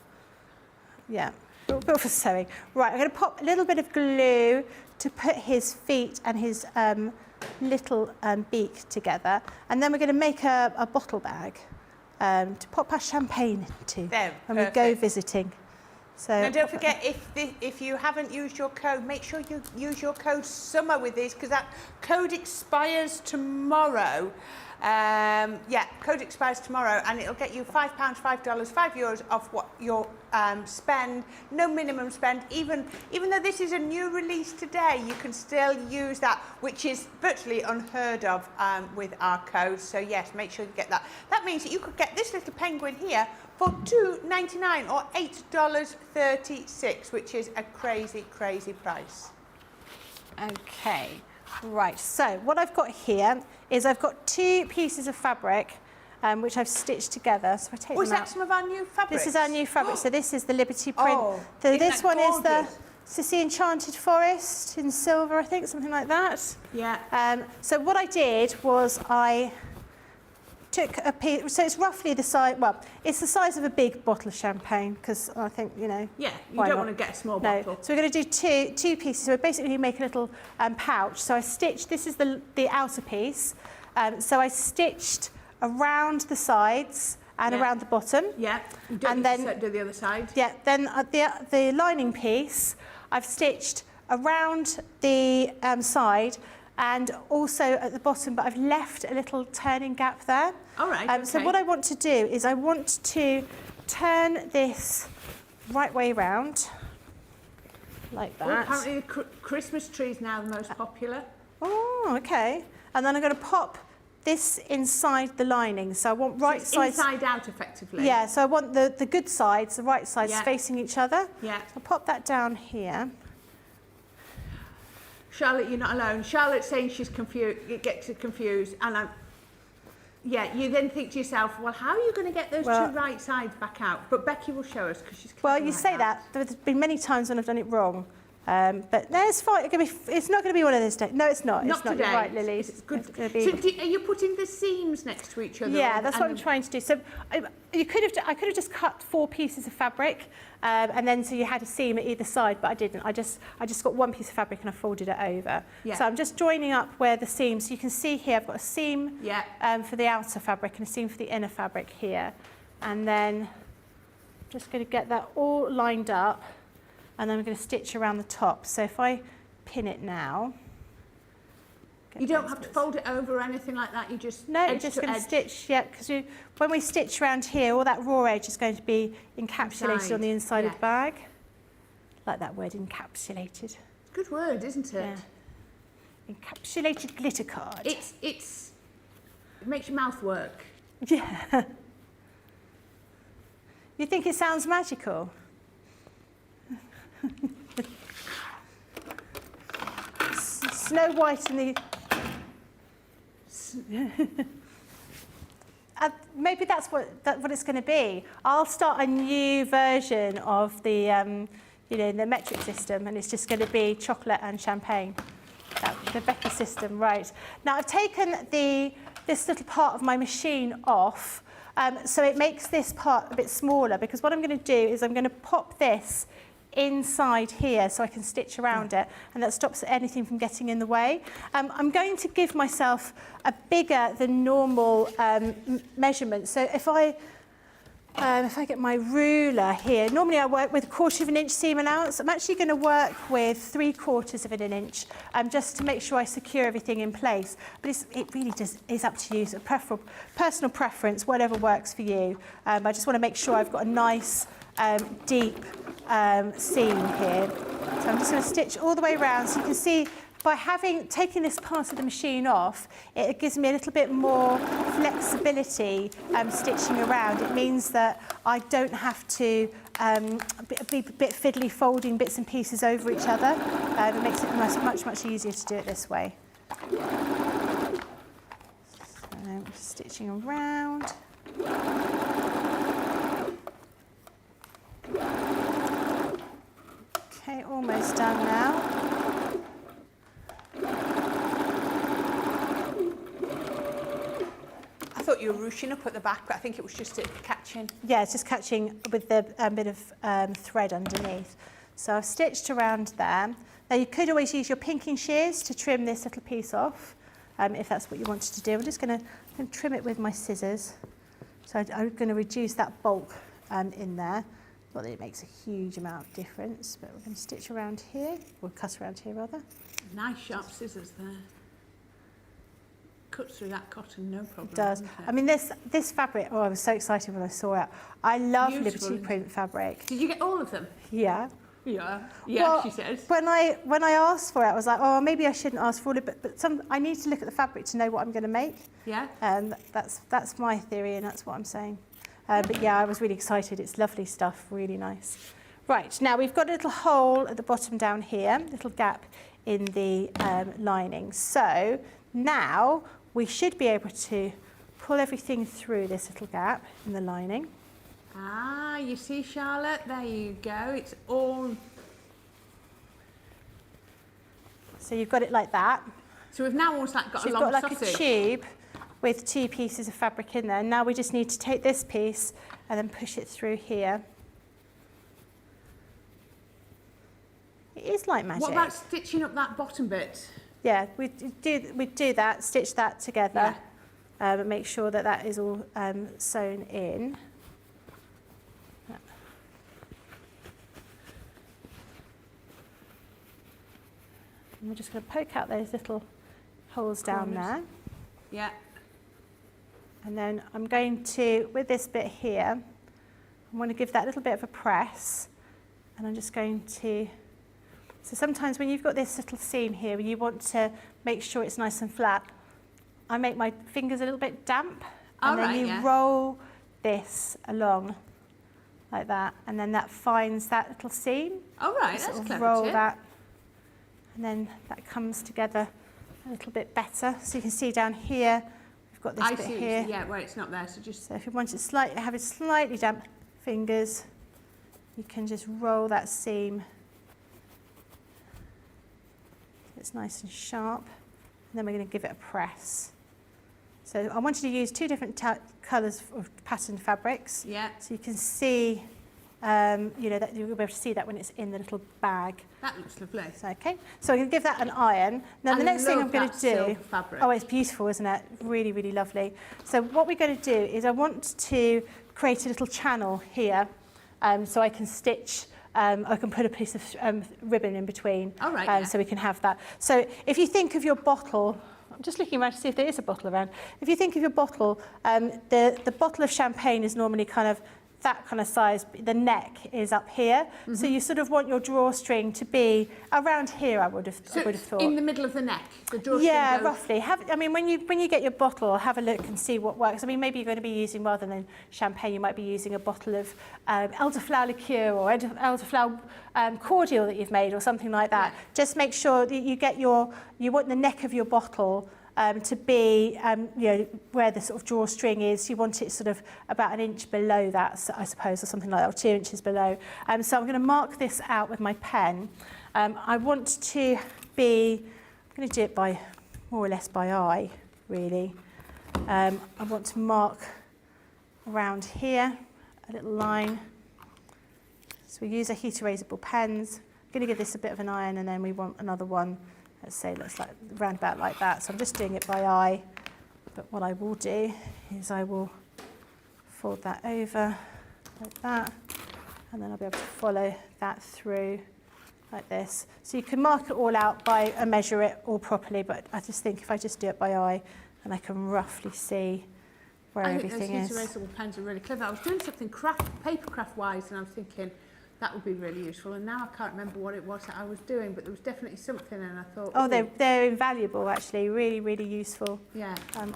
Yeah, built for sewing. Right. I'm going to pop a little bit of glue to put his feet and his little beak together. And then we're going to make a bottle bag to pop our champagne into when we go visiting. So now don't forget, if you haven't used your code, make sure you use your code SUMMER with these, because that code expires tomorrow. Yeah, code expires tomorrow, and it'll get you £5, $5, €5 off what your spend. No minimum spend. Even though this is a new release today, you can still use that, which is virtually unheard of with our code. So yes, make sure you get that. That means that you could get this little penguin here for $2.99 or $8.36, which is a crazy, crazy price. Okay. Right, so what I've got here is I've got 2 pieces of fabric which I've stitched together. So I take is that some of our new fabric? This is our new fabric. So this is the Liberty print. Oh, So this one is the Sissy Enchanted Forest in silver, I think, something like that. Yeah. So what I did was I took a piece, so it's roughly the size, well, it's the size of a big bottle of champagne, because I think, you know. Yeah, you why don't not? want to get a small No. bottle. So we're going to do two pieces. So basically make a little pouch. So I stitched, this is the outer piece. So I stitched around the sides and Yeah. around the bottom. Yeah. You don't And need to then- do the other side. Yeah, then the lining piece, I've stitched around the side and also at the bottom, but I've left a little turning gap there. All right, So okay. what I want to do is I want to turn this right way round, like Well, that. apparently the Christmas tree is now the most popular. Oh, okay. And then I'm going to pop this inside the lining. So I want right So it's sides. inside out, effectively. Yeah, so I want the good sides, the right sides Yeah. facing each other. Yeah. So I'll pop that down here. Charlotte, you're not alone. Charlotte's saying she's confused. It gets her confused, and yeah, you then think to yourself, well, how are you going to get those Well- two right sides back out? But Becky will show us because she's. Well, clever you like say that. There's been many times when I've done it wrong. But no, it's fine. It's not going to be one of those days. No, it's not. Not It's not. today. You're right, Lily. It's good. It's gonna be... So are you putting the seams next to each other? Yeah, that's what I'm trying to do. So I could have just cut 4 pieces of fabric, and then so you had a seam at either side, but I didn't. I just got one piece of fabric and I folded it over. Yeah. So I'm just joining up where the seams. So you can see here I've got a seam Yeah. for the outer fabric and a seam for the inner fabric here, and then just going to get that all lined up, and then I'm going to stitch around the top. So if I pin it now. You don't have to fold it over or anything like that. You just No, you're edge just to going to edge. stitch, yeah, because when we stitch around here, all that raw edge is going to be encapsulated Inside, on the inside of yeah. the bag. Like that word, encapsulated. Good word, isn't it? Yeah. Encapsulated glitter card. It makes your mouth work. Yeah. You think it sounds magical? Snow White and the... maybe that's what it's going to be. I'll start a new version of the, the metric system, and it's just going to be chocolate and champagne. The Becky system, right. Now I've taken this little part of my machine off, so it makes this part a bit smaller, because what I'm going to do is I'm going to pop this inside here so I can stitch around it, and that stops anything from getting in the way. I'm going to give myself a bigger than normal measurement. So if I get my ruler here, normally I work with 1/4 of an inch seam allowance. I'm actually going to work with 3/4 of an inch, just to make sure I secure everything in place. But it really is up to you. It's a personal preference, whatever works for you. I just want to make sure I've got a nice deep seam here. So I'm just going to stitch all the way around. So you can see by taking this part of the machine off, it gives me a little bit more flexibility stitching around. It means that I don't have to be a bit fiddly folding bits and pieces over each other. It makes it much easier to do it this way. So I'm just stitching around. Okay, almost done now. I thought you were ruching up at the back, but I think it was just catching. Yeah, it's just catching with the bit of thread underneath. So I've stitched around there. Now you could always use your pinking shears to trim this little piece off, if that's what you wanted to do. I'm just going to trim it with my scissors. So I'm going to reduce that bulk in there. Not that it makes a huge amount of difference, but we're going to stitch around here, or cut around here rather. Nice sharp scissors there. Cuts through that cotton, no problem. It does. doesn't it? I mean, this fabric, I was so excited when I saw it. I love Beautiful. Liberty print fabric. Did you get all of them? Yeah. Yeah. Well, She says. When I asked for it, I was like, oh, maybe I shouldn't ask for all of it, but I need to look at the fabric to know what I'm going to make. Yeah. That's my theory, and that's what I'm saying. But yeah, I was really excited. It's lovely stuff, really nice. Right, now we've got a little hole at the bottom down here, little gap in the lining. So now we should be able to pull everything through this little gap in the lining. Ah, you see, Charlotte, there you go. It's all So you've got it like that. So we've now almost like got So a you've long got like sausage. a tube with 2 pieces of fabric in there. Now we just need to take this piece and then push it through here. It is like magic. What about stitching up that bottom bit? Yeah, we do that, stitch that together, and make sure that that is all sewn in. And we're just going to poke out those little holes down there. Yeah. And then I'm going to, with this bit here, I want to give that a little bit of a press. And I'm just going to, so sometimes when you've got this little seam here, you want to make sure it's nice and flat. I make my fingers a little bit damp. And then you roll this along like that. And then that finds that little seam. Oh, right, You that's sort of clever roll tip. that. And then that comes together a little bit better. So you can see down here, we've got this I bit see, here. yeah, where it's not there, so just... So if you want it slightly, have it slightly damp fingers, you can just roll that seam. So it's nice and sharp. And then we're going to give it a press. So I wanted to use 2 different colours of patterned fabrics. Yeah. So you can see, you know, that you'll be able to see that when it's in the little bag. That looks lovely. So, okay, so I'm going to give that an iron. Now the next thing I'm going to do, silk fabric. oh, it's beautiful, isn't it? Really, really lovely. So what we're going to do is I want to create a little channel here, so I can stitch. I can put a piece of ribbon in between, All right, yeah. so we can have that. So if you think of your bottle, I'm just looking around to see if there is a bottle around. If you think of your bottle, the bottle of champagne is normally kind of that kind of size. The neck is up here, so you sort of want your drawstring to be around here. I would have thought. In the middle of the neck, the drawstring Yeah, goes... roughly. I mean, when you get your bottle, have a look and see what works. I mean, maybe you're going to be using, rather than champagne, you might be using a bottle of elderflower liqueur or elderflower cordial that you've made or something like that. Yeah. Just make sure that you want the neck of your bottle to be, you know, where the sort of drawstring is. You want it sort of about 1 inch below that, I suppose, or something like that, or 2 inches below. So I'm going to mark this out with my pen. I want to be, I'm going to do it by, more or less by eye, really. I want to mark around here, a little line. So we use our heat erasable pens. I'm going to give this a bit of an iron, and then we want another one. Let's say, let's like round about like that. So I'm just doing it by eye. But what I will do is I will fold that over like that, and then I'll be able to follow that through like this. So you can mark it all out by and measure it all properly, but I just think if I just do it by eye, then I can roughly see where everything is. I think those heat erasable pens are really clever. I was doing something paper craft wise, and I was thinking that would be really useful, and now I can't remember what it was that I was doing, but there was definitely something, and I thought... Oh, they're invaluable, actually. Really, really useful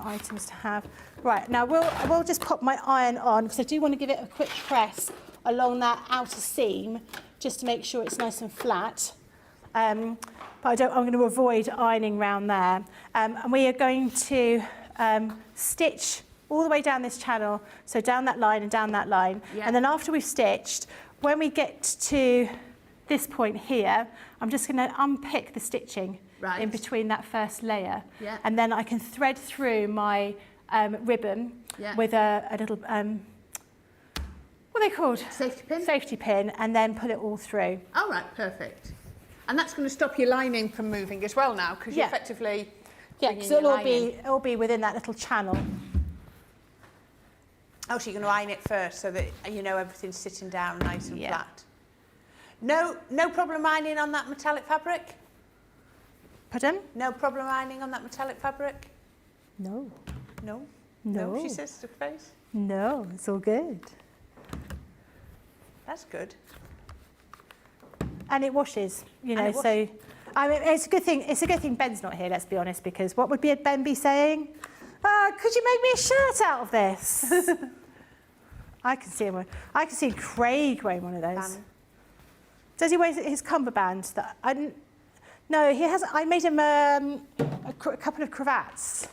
items to have. Right, now we'll just pop my iron on, because I do want to give it a quick press along that outer seam, just to make sure it's nice and flat. But I'm going to avoid ironing round there. And we are going to stitch all the way down this channel, so down that line and down that line. Yeah. And then after we've stitched, when we get to this point here, I'm just going to unpick the stitching in between that first layer. Yeah. And then I can thread through my ribbon with a little, what are they called? Safety pin? Safety pin, and then pull it all through. All right, perfect. And that's going to stop your lining from moving as well now, because you're effectively... Yeah, because it'll be within that little channel. Oh, so you're going to iron it first so that you know everything's sitting down nice and flat. No problem ironing on that metallic fabric? Pardon? No problem ironing on that metallic fabric? No. No? No. She says to face. No, it's all good. That's good. And it washes, you know, so I mean, it's a good thing. It's a good thing Ben's not here, let's be honest, because what would Ben be saying? Could you make me a shirt out of this? I can see him. I can see Craig wearing one of those. Does he wear his cummerbund? No, he has. I made him a couple of cravats.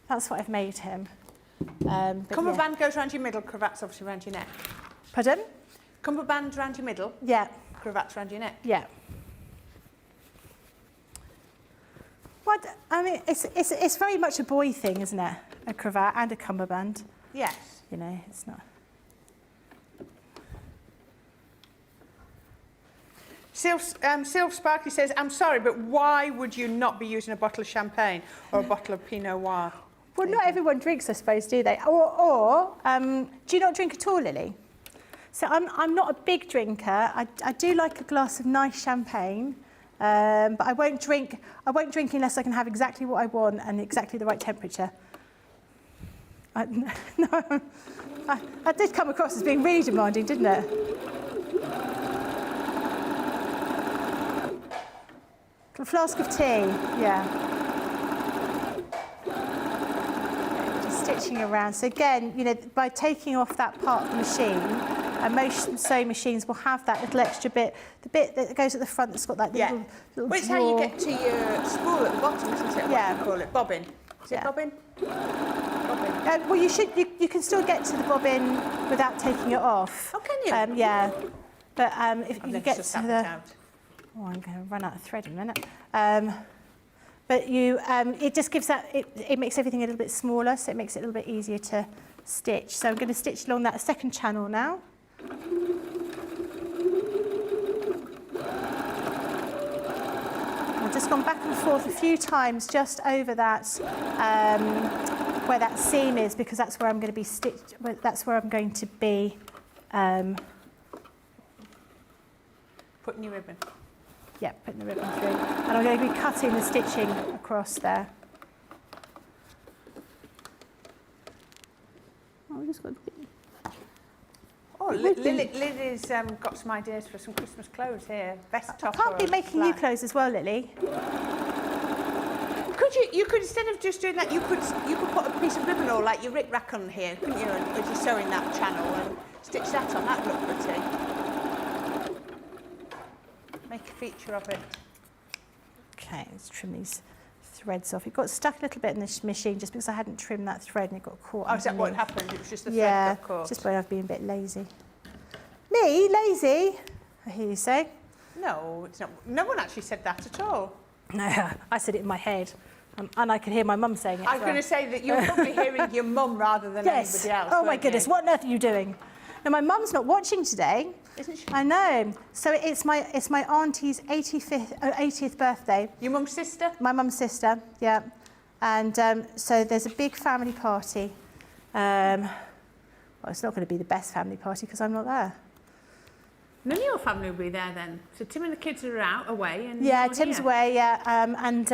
That's what I've made him. Cummerbund goes around your middle, cravat's obviously around your neck. Pardon? Cummerbund around your middle. Yeah. Cravat's around your neck. Yeah. What? I mean, it's very much a boy thing, isn't it? A cravat and a cummerbund. Yes. You know, it's not. Sylph Sparky says, I'm sorry, but why would you not be using a bottle of champagne or a bottle of Pinot Noir? Well, not everyone drinks, I suppose, do they? Or do you not drink at all, Lily? So I'm not a big drinker. I do like a glass of nice champagne, but I won't drink unless I can have exactly what I want and exactly the right temperature. No, I did come across as being really demanding, didn't it? A flask of tea, yeah. Just stitching around. So again, you know, by taking off that part of the machine, and most sewing machines will have that little extra bit, the bit that goes at the front that's got that little Which is how you get to your spool at the bottom, isn't it? Yeah. What do you call it? Bobbin. Is it bobbin? Bobbin. Well, you can still get to the bobbin without taking it off. Oh, can you? Yeah. But if you get just to tapped the... it out. Oh, I'm going to run out of thread in a minute. But it just gives that, it makes everything a little bit smaller, so it makes it a little bit easier to stitch. So I'm going to stitch along that second channel now. I've just gone back and forth a few times just over that, where that seam is, because that's where I'm going to be stitched, that's where I'm going to be Putting your ribbon. yeah, putting the ribbon through. And I'm going to be cutting the stitching across there. Oh, we just got Oh, Lily's got some ideas for some Christmas clothes here. Vest I top. can't be making you clothes as well, Lily. Could you could, instead of just doing that, you could put a piece of ribbon or like your rick rack on here, couldn't you? And as you're sewing that channel and stitch that on, that'd look pretty. Make a feature of it. Okay, let's trim these threads off. It got stuck a little bit in this machine just because I hadn't trimmed that thread and it got caught. Oh, is that what underneath. happened? It was just the thread got Yeah, caught. just where I've been a bit lazy. Me, lazy? I hear you say. No, it's not. No one actually said that at all. No, I said it in my head. And I could hear my mum saying it. I was going to say that you're probably hearing your mum rather than Yes. anybody else. Oh my weren't goodness, you? what on earth are you doing? Now my mum's not watching today. Isn't she? I know. So it's my auntie's 80th birthday. Your mum's sister? My mum's sister, yeah. And so there's a big family party. Well, it's not going to be the best family party because I'm not there. None of your family will be there then. So Tim and the kids are out away, and Yeah, you're Tim's here. away. Yeah, and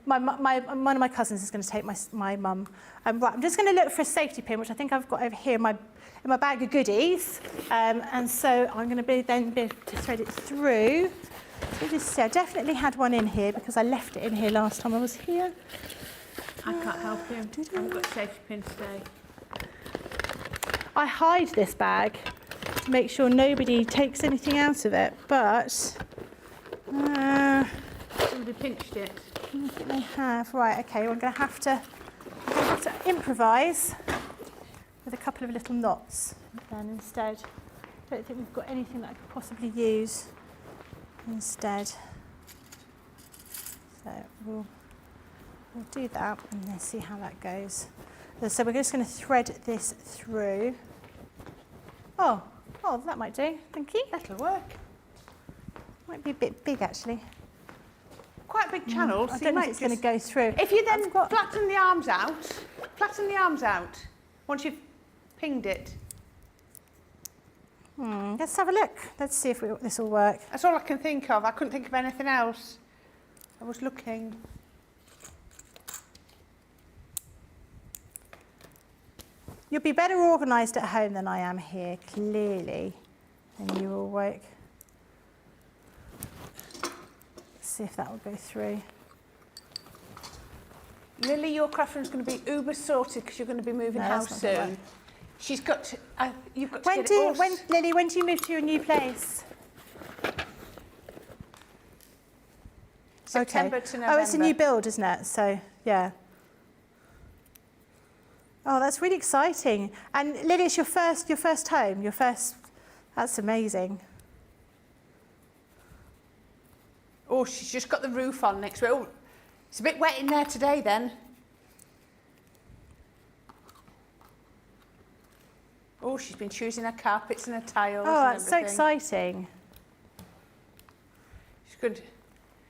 one of my cousins is going to take my mum. Right, I'm just going to look for a safety pin, which I think I've got over here in my bag of goodies. And so I'm going to be able to thread it through. So just see, I definitely had one in here because I left it in here last time I was here. I can't help you. I haven't got safety pins today. I hide this bag to make sure nobody takes anything out of it, but Somebody pinched it. I don't think they have. Right, okay, well, I'm going to have to improvise with a couple of little knots then instead. I don't think we've got anything that I could possibly use instead. So we'll do that and then see how that goes. So we're just going to thread this through. Oh, that might do. Thank you. That'll work. Might be a bit big actually. Quite a big channel. I so you don't know might if it's going to just- go through. If you then I've got- flatten the arms out, once you've pinged it. Let's have a look. Let's see if this will work. That's all I can think of. I couldn't think of anything else. I was looking. You'll be better organised at home than I am here, clearly, and you will work. Let's see if that will go through. Lily, your craft room's going to be uber sorted because you're going to be moving No, house that's not gonna soon. work. She's got to, you've got to get it all... Lily, when do you move to your new place? September to November. Oh, it's a new build, isn't it? So, yeah. Oh, that's really exciting. And Lily, it's your first home, that's amazing. Oh, she's just got the roof on next week. Oh, It's a bit wet in there today then. Oh, she's been choosing her carpets and her tiles. Oh, and that's so everything. exciting. She's good.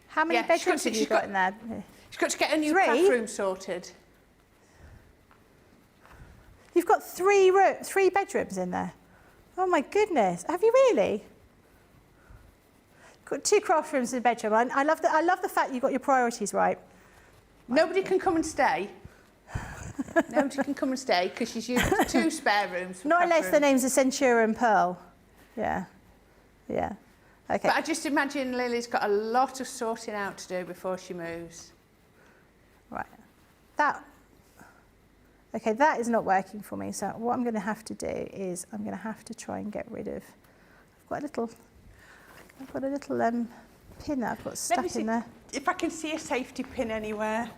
How many Yeah, bedrooms have you got in there? She's got to get a new 3? craft room sorted. You've got 3 bedrooms in there? Oh my goodness, have you really? Got 2 craft rooms in the bedroom. I love the fact you got your priorities right. Nobody can come and stay. Nobody can come and stay because she's used 2 spare rooms. For Not craft unless the rooms. name's a Centura and Pearl. Yeah, yeah. Okay. But I just imagine Lily's got a lot of sorting out to do before she moves. Right. Okay, that is not working for me. So what I'm going to have to do is I'm going to have to try and get rid of. I've got a little pin that I've got stuck in there. If I can see a safety pin anywhere.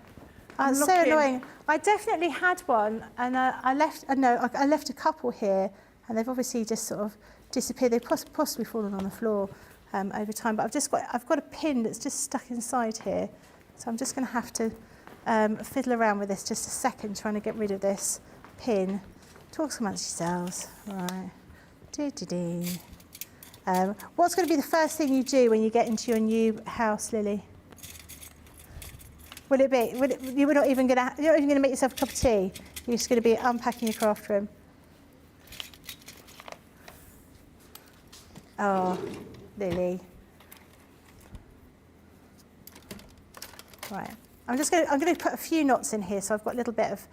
It's so annoying. I definitely had one, and I left a couple here, and they've obviously just sort of disappeared. They've possibly fallen on the floor over time. But I've got a pin that's just stuck inside here, so I'm just going to have to fiddle around with this just a second, trying to get rid of this pin. Talk amongst yourselves, right? What's going to be the first thing you do when you get into your new house, Lily? You're not even going to make yourself a cup of tea. You're just going to be unpacking your craft room. Oh, Lily. Right. I'm going to put a few knots in here, so I've got a little bit of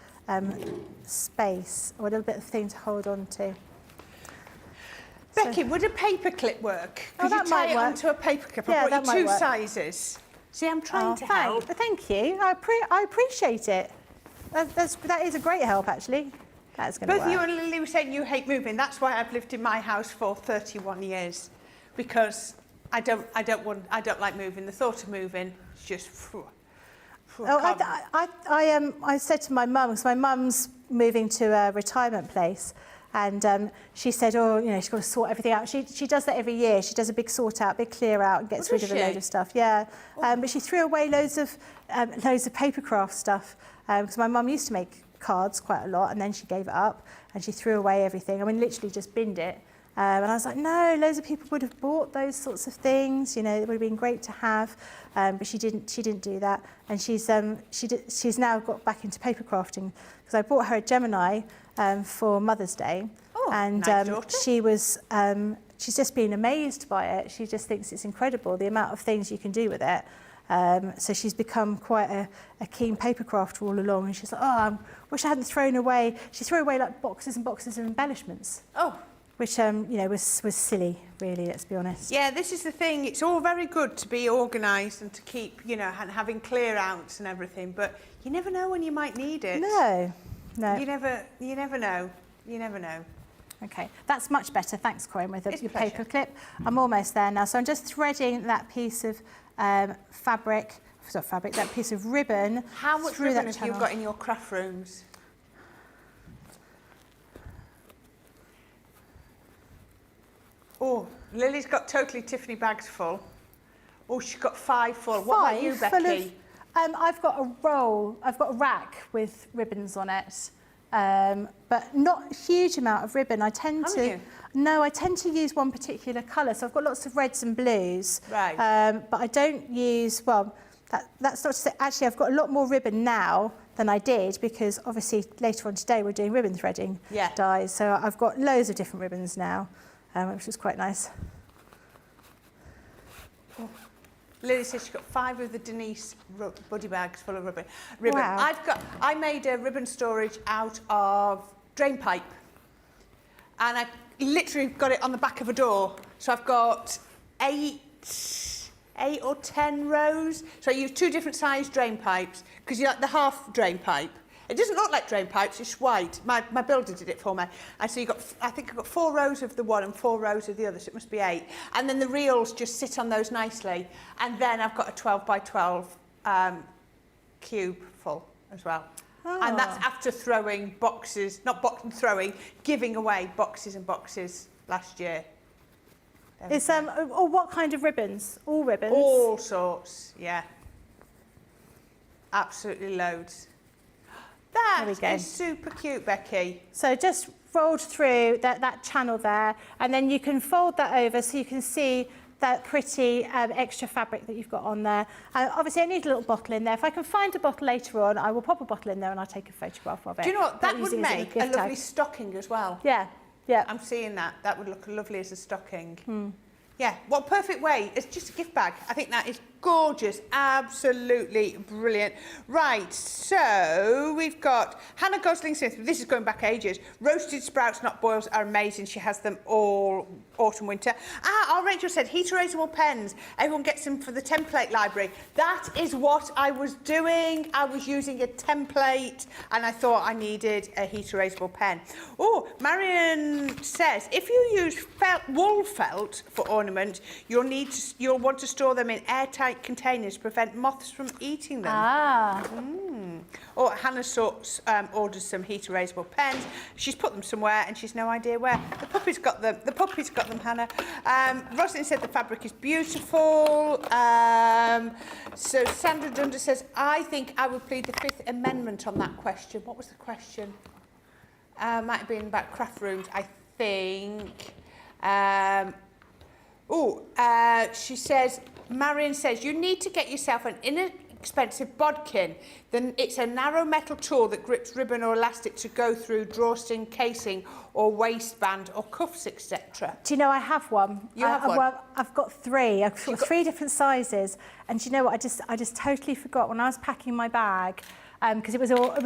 space or a little bit of thing to hold on to. Becky, would a paper clip work? Oh, Could that you tie might it work. onto a paper clip? Yeah, I've that got you might 2 work. sizes. See, I'm trying to help. Thank you. I appreciate it. That is a great help, actually. That's going to work. Both you and Lily were saying you hate moving. That's why I've lived in my house for 31 years, because I don't like moving. The thought of moving is just. I said to my mum, because my mum's moving to a retirement place, and she said, she's got to sort everything out. She does that every year. She does a big sort out, big clear out, and gets rid of a load of stuff. Yeah, but she threw away loads of paper craft stuff, because my mum used to make cards quite a lot, and then she gave it up, and she threw away everything. I mean, literally just binned it. And I was like, no, loads of people would have bought those sorts of things. You know, it would have been great to have, but she didn't do that. And she's now got back into paper crafting, because I bought her a Gemini for Mother's Day, and nice daughter. she's just been amazed by it. She just thinks it's incredible the amount of things you can do with it. So she's become quite a keen paper crafter all along, and she's like, I wish I hadn't thrown away. She threw away like boxes and boxes of embellishments. Oh. Which, was silly, really, let's be honest. Yeah, this is the thing. It's all very good to be organised and to keep, having clear outs and everything, but you never know when you might need it. No. You never know. You never know. Okay, that's much better. Thanks, Corrine, with your pleasure. paper clip. I'm almost there now. So I'm just threading that piece of that piece of ribbon. How much through ribbon that have you channel. got in your craft rooms? Oh, Lily's got totally Tiffany bags full. Oh, she's got 5 full. What about you, Becky? I've got a rack with ribbons on it, but not a huge amount of ribbon. I tend to use one particular colour, so I've got lots of reds and blues. Right. But I don't use, that's not to say, actually I've got a lot more ribbon now than I did, because obviously later on today we're doing ribbon threading dies, so I've got loads of different ribbons now, which is quite nice. Oh. Lily says she's got 5 of the Denise buddy bags full of ribbon. Wow. I made a ribbon storage out of drain pipe, and I literally got it on the back of a door. So I've got 8 or 10 rows. So I use 2 different size drain pipes, because you like the half drain pipe. It doesn't look like drain pipes, it's white. My builder did it for me. And so I think I've got 4 rows of the one and 4 rows of the other, so it must be 8. And then the reels just sit on those nicely. And then I've got a 12 by 12 cube full as well. Oh. And that's after throwing boxes, giving away boxes and boxes last year. It's what kind of ribbons? All ribbons? All sorts, yeah. Absolutely loads. There we That go. is super cute, Becky. So just rolled through that channel there, and then you can fold that over so you can see that pretty extra fabric that you've got on there. Obviously, I need a little bottle in there. If I can find a bottle later on, I will pop a bottle in there and I'll take a photograph of it. Do you know what? That Not would using it as make a gift lovely tag. stocking as well. Yeah, yeah. I'm seeing that. That would look lovely as a stocking. Yeah, what perfect way. It's just a gift bag. I think that is gorgeous. Absolutely brilliant. Right, so we've got Hannah Gosling-Smith. This is going back ages. Roasted sprouts, not boils, are amazing. She has them all autumn, winter. Our Rachel said heat-erasable pens. Everyone gets them for the template library. That is what I was doing. I was using a template and I thought I needed a heat-erasable pen. Oh, Marion says, if you use wool felt for ornament, you'll want to store them in airtight containers to prevent moths from eating them. Or Hannah orders some heat erasable pens. She's put them somewhere and she's no idea where. The puppy's got them. The puppy's got them, Hannah. Rosalind said the fabric is beautiful. So Sandra Dunder says, I think I would plead the Fifth Amendment on that question. What was the question? Might have been about craft rooms, I think. She says, Marion says, you need to get yourself an inexpensive bodkin. Then it's a narrow metal tool that grips ribbon or elastic to go through drawstring casing or waistband or cuffs, etc. Do you know I have one? You have one? Well, I've got three. I've got three different sizes. And do you know what? I just totally forgot when I was packing my bag, because it was all a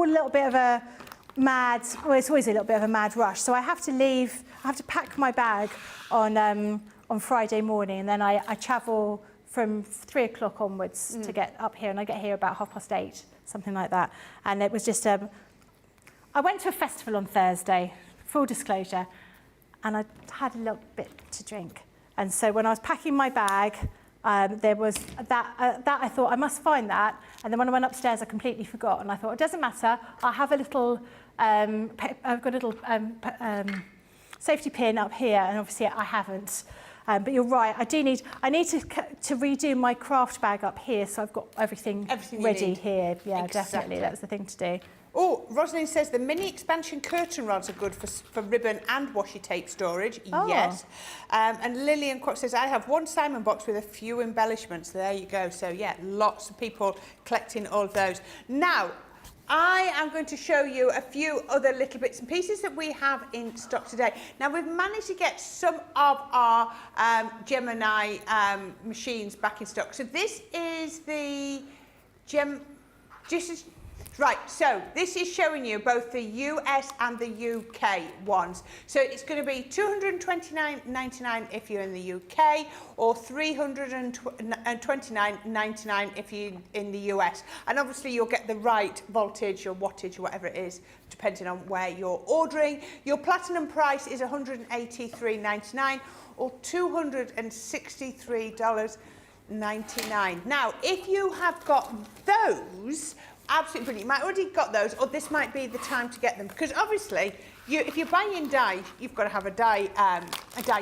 little bit of a mad. Well, it's always a little bit of a mad rush. So I have to pack my bag on Friday morning, and then I travel from 3 o'clock onwards to get up here, and I get here about 8:30, something like that. And it was just, I went to a festival on Thursday, full disclosure, and I had a little bit to drink. And so when I was packing my bag, there was that I thought I must find that. And then when I went upstairs, I completely forgot. And I thought, it doesn't matter, I'll have a little, I've got a little safety pin up here, and obviously I haven't. But you're right, I need to redo my craft bag up here, so I've got everything ready here. Yeah, Exactly. definitely, that was the thing to do. Oh, Rosalind says the mini expansion curtain rods are good for ribbon and washi tape storage. Oh. Yes. And Lillian Crook says, I have one Simon box with a few embellishments. There you go. So yeah, lots of people collecting all of those. Now, I am going to show you a few other little bits and pieces that we have in stock today. Now, we've managed to get some of our Gemini machines back in stock. So this is the Right, so this is showing you both the US and the UK ones. So it's going to be $229.99 if you're in the UK, or $329.99 if you're in the US. And obviously you'll get the right voltage or wattage or whatever it is, depending on where you're ordering. Your platinum price is $183.99 or $263.99. Now, if you have got those, absolutely brilliant. You might already got those, or this might be the time to get them, because obviously, if you're buying dye, you've got to have a dye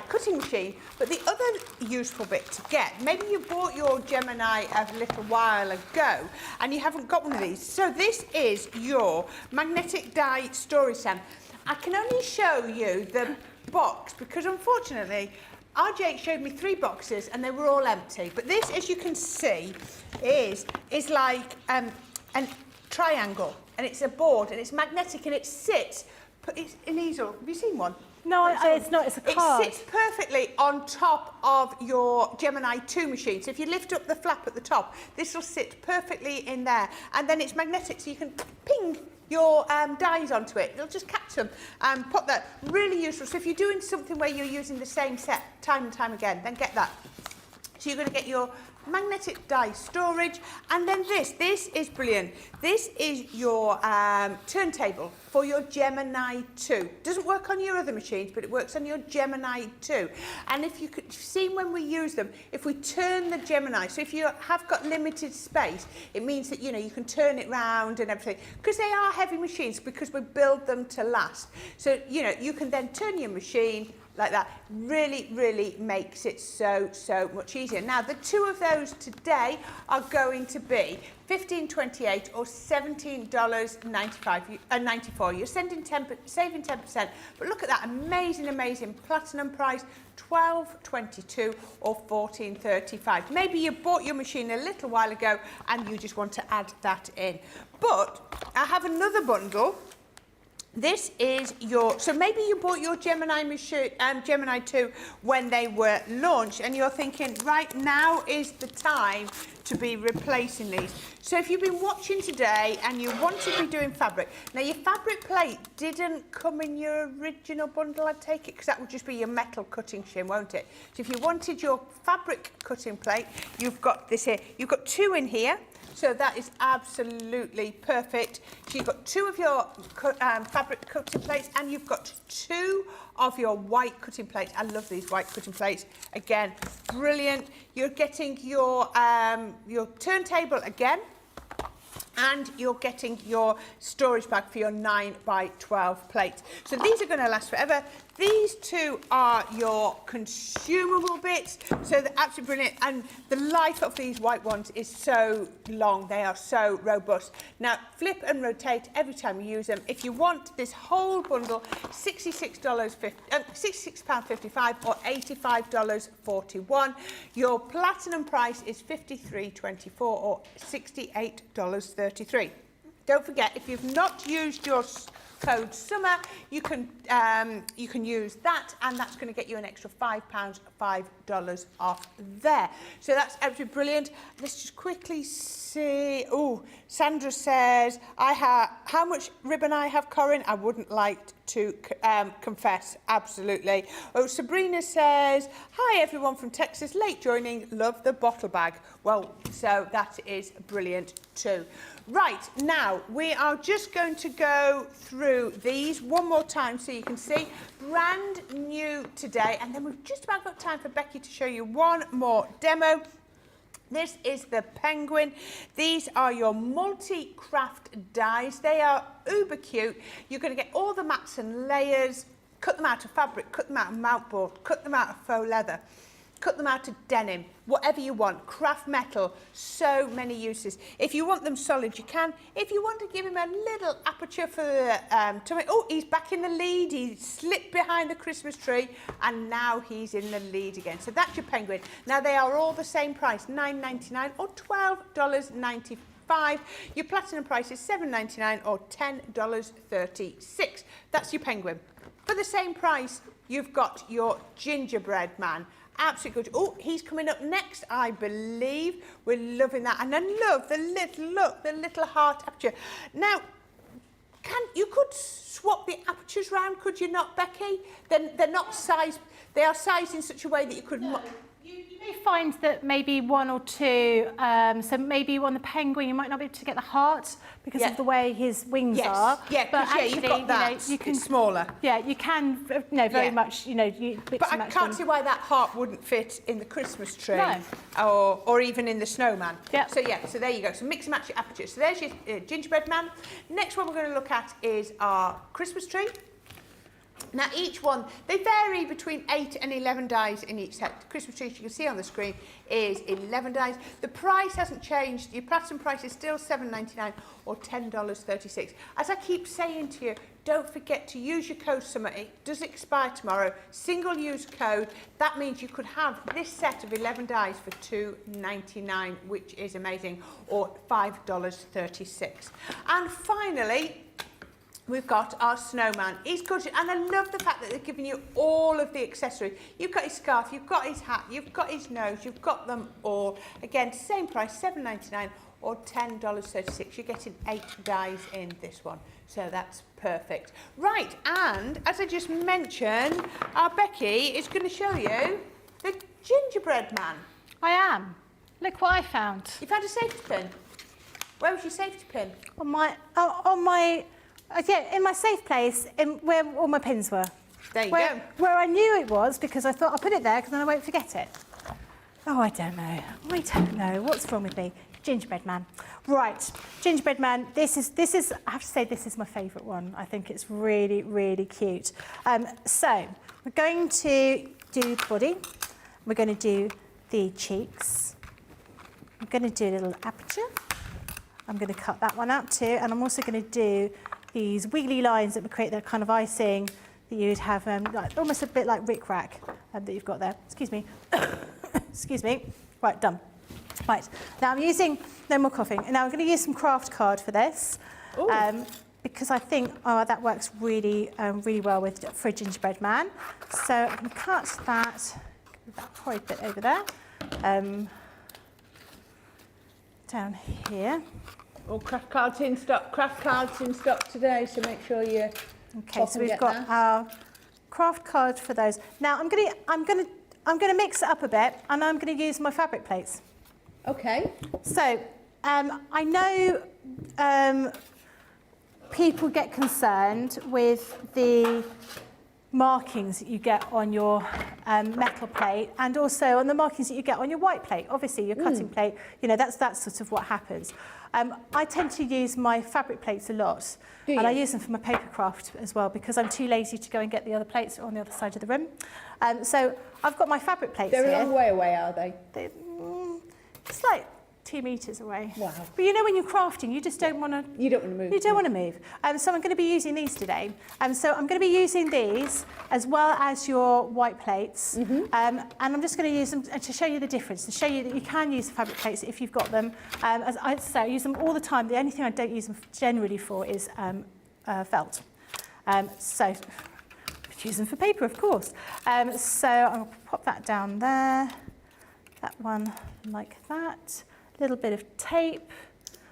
cutting machine. But the other useful bit to get, maybe you bought your Gemini a little while ago, and you haven't got one of these. So this is your magnetic dye storage stand. I can only show you the box because, unfortunately, RJ showed me 3 boxes and they were all empty. But this, as you can see, is like a triangle, and it's a board, and it's magnetic, and it sits. It's an easel. Have you seen one? No, it's not. It's a card. It sits perfectly on top of your Gemini 2 machine. So if you lift up the flap at the top, this will sit perfectly in there, and then it's magnetic, so you can ping your dyes onto it. It'll just catch them and put that. Really useful. So if you're doing something where you're using the same set time and time again, then get that. So you're going to get your magnetic dye storage, and then this is brilliant. This is your turntable for your Gemini 2. Doesn't work on your other machines, but it works on your Gemini 2. And if you could see when we use them, if we turn the Gemini, so if you have got limited space, it means that you can turn it round and everything, because they are heavy machines, because we build them to last. So you can then turn your machine, like that. Really, really makes it so much easier. Now, the two of those today are going to be $15.28 or $17.94. You're saving 10%, but look at that amazing platinum price, $12.22 or $14.35. Maybe you bought your machine a little while ago and you just want to add that in. But I have another bundle. This is your, so maybe you bought your Gemini machine, Gemini 2 when they were launched, and you're thinking, right, now is the time to be replacing these. So if you've been watching today and you want to be doing fabric, now your fabric plate didn't come in your original bundle, I'd take it, because that would just be your metal cutting shim, won't it? So if you wanted your fabric cutting plate, you've got this here. You've got two in here. So that is absolutely perfect. So you've got two of your fabric cutting plates, and you've got two of your white cutting plates. I love these white cutting plates. Again, brilliant. You're getting your turntable again, and you're getting your storage bag for your 9x12 plate. So these are going to last forever. These two are your consumable bits, so they're absolutely brilliant. And the life of these white ones is so long. They are so robust. Now, flip and rotate every time you use them. If you want this whole bundle, £66.55 or $85.41. Your platinum price is $53.24 or $68.33. Don't forget, if you've not used your code SUMMER, you can use that, and that's going to get you an extra $5 off there. So that's absolutely brilliant. Let's just quickly see. Oh, Sandra says, how much ribbon I have, Corrine? I wouldn't like to confess. Absolutely. Oh, Sabrina says, hi everyone from Texas, late joining, love the bottle bag. Well, so that is brilliant too. Right, now we are just going to go through these one more time so you can see. Brand new today, and then we've just about got time for Becky to show you one more demo. This is the penguin. These are your multi-craft dies. They are uber cute. You're going to get all the mats and layers, cut them out of fabric, cut them out of mountboard, cut them out of faux leather, cut them out of denim, whatever you want, craft metal, so many uses. If you want them solid, you can. If you want to give him a little aperture for the tummy, oh, he's back in the lead. He slipped behind the Christmas tree, and now he's in the lead again. So that's your penguin. Now, they are all the same price, $9.99 or $12.95. Your platinum price is $7.99 or $10.36. That's your penguin. For the same price, you've got your gingerbread man. Absolutely good. Oh, he's coming up next, I believe. We're loving that. And I love the little heart aperture. Now, you could swap the apertures round, could you not, Becky? They're not sized, they are sized in such a way that you could... No. You may find that maybe one or two, so maybe on the penguin you might not be able to get the heart because of the way his wings are. Yeah, but actually, you've got that. You can, it's smaller. Yeah, you can, very much, But I can't see why that heart wouldn't fit in the Christmas tree. No. Or even in the snowman. Yep. So so there you go. So mix and match your aperture. So there's your gingerbread man. Next one we're going to look at is our Christmas tree. Now, each one, they vary between 8 and 11 dies in each set. The Christmas tree, as you can see on the screen, is 11 dies. The price hasn't changed. Your platinum price is still $7.99 or $10.36. As I keep saying to you, don't forget to use your code SUMMER. It does expire tomorrow. Single-use code. That means you could have this set of 11 dies for $2.99, which is amazing, or $5.36. And finally, we've got our snowman. He's gorgeous, and I love the fact that they're giving you all of the accessories. You've got his scarf, you've got his hat, you've got his nose, you've got them all. Again, same price, $7.99 or $10.36. You're getting 8 dies in this one, so that's perfect. Right, and as I just mentioned, our Becky is going to show you the gingerbread man. I am. Look what I found. You've had a safety pin. Where was your safety pin? On my in my safe place, where all my pins were. There you go. Where I knew it was, because I thought I'll put it there because then I won't forget it. Oh, I don't know. What's wrong with me? Gingerbread man. Right, gingerbread man. This is. I have to say, this is my favourite one. I think it's really, really cute. So we're going to do the body. We're going to do the cheeks. I'm going to do a little aperture. I'm going to cut that one out too, and I'm also going to do these wiggly lines that would create that kind of icing that you'd have, like, almost a bit like rickrack that you've got there. Excuse me. Excuse me. Right, done. Right, now I'm using, no more coughing, and now I'm going to use some craft card for this, because I think that works really, really well for a gingerbread man. So I'm going to cut that horrid bit over there, down here. All craft cards in stock. Craft cards in stock today, so make sure you. Okay, so we've got our craft card for those. Now I'm going to mix it up a bit, and I'm going to use my fabric plates. Okay. So I know people get concerned with the markings that you get on your metal plate, and also on the markings that you get on your white plate. Obviously, your cutting plate, you know, that's sort of what happens. I tend to use my fabric plates a lot, and I use them for my paper craft as well, because I'm too lazy to go and get the other plates on the other side of the room. So I've got my fabric plates here. They're a long way away, are they? It's like 2 meters away. Wow. But you know, when you're crafting, you just don't want to. You don't want to move. You don't want to move. So I'm going to be using these today. So I'm going to be using these as well as your white plates. And I'm just going to use them to show you the difference, to show you that you can use the fabric plates if you've got them. As I say, I use them all the time. The only thing I don't use them generally for is felt. So use them for paper, of course. So I'll pop that down there. That one like that. A little bit of tape.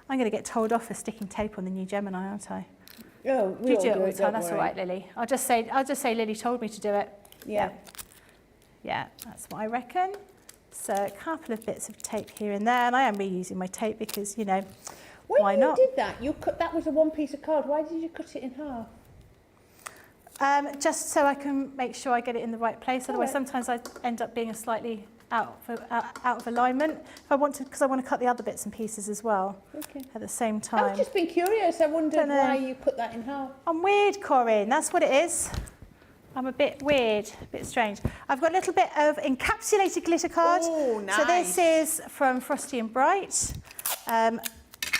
I'm going to get told off for sticking tape on the new Gemini, aren't I? Oh, we you all do it all the don't time. That's all worry. right, Lily. I'll just say Lily told me to do it. Yeah. Yeah, that's what I reckon. So a couple of bits of tape here and there, and I am reusing my tape because, you know, why not? When you did that, that was a one piece of card. Why did you cut it in half? Just so I can make sure I get it in the right place. Otherwise, sometimes I end up being slightly out of alignment. If I want to, because I want to cut the other bits and pieces as well at the same time. I've just been curious. I wondered why you cut that in half. I'm weird, Corrine. That's what it is. I'm a bit weird, a bit strange. I've got a little bit of encapsulated glitter card. Oh, nice. So this is from Frosty and Bright. And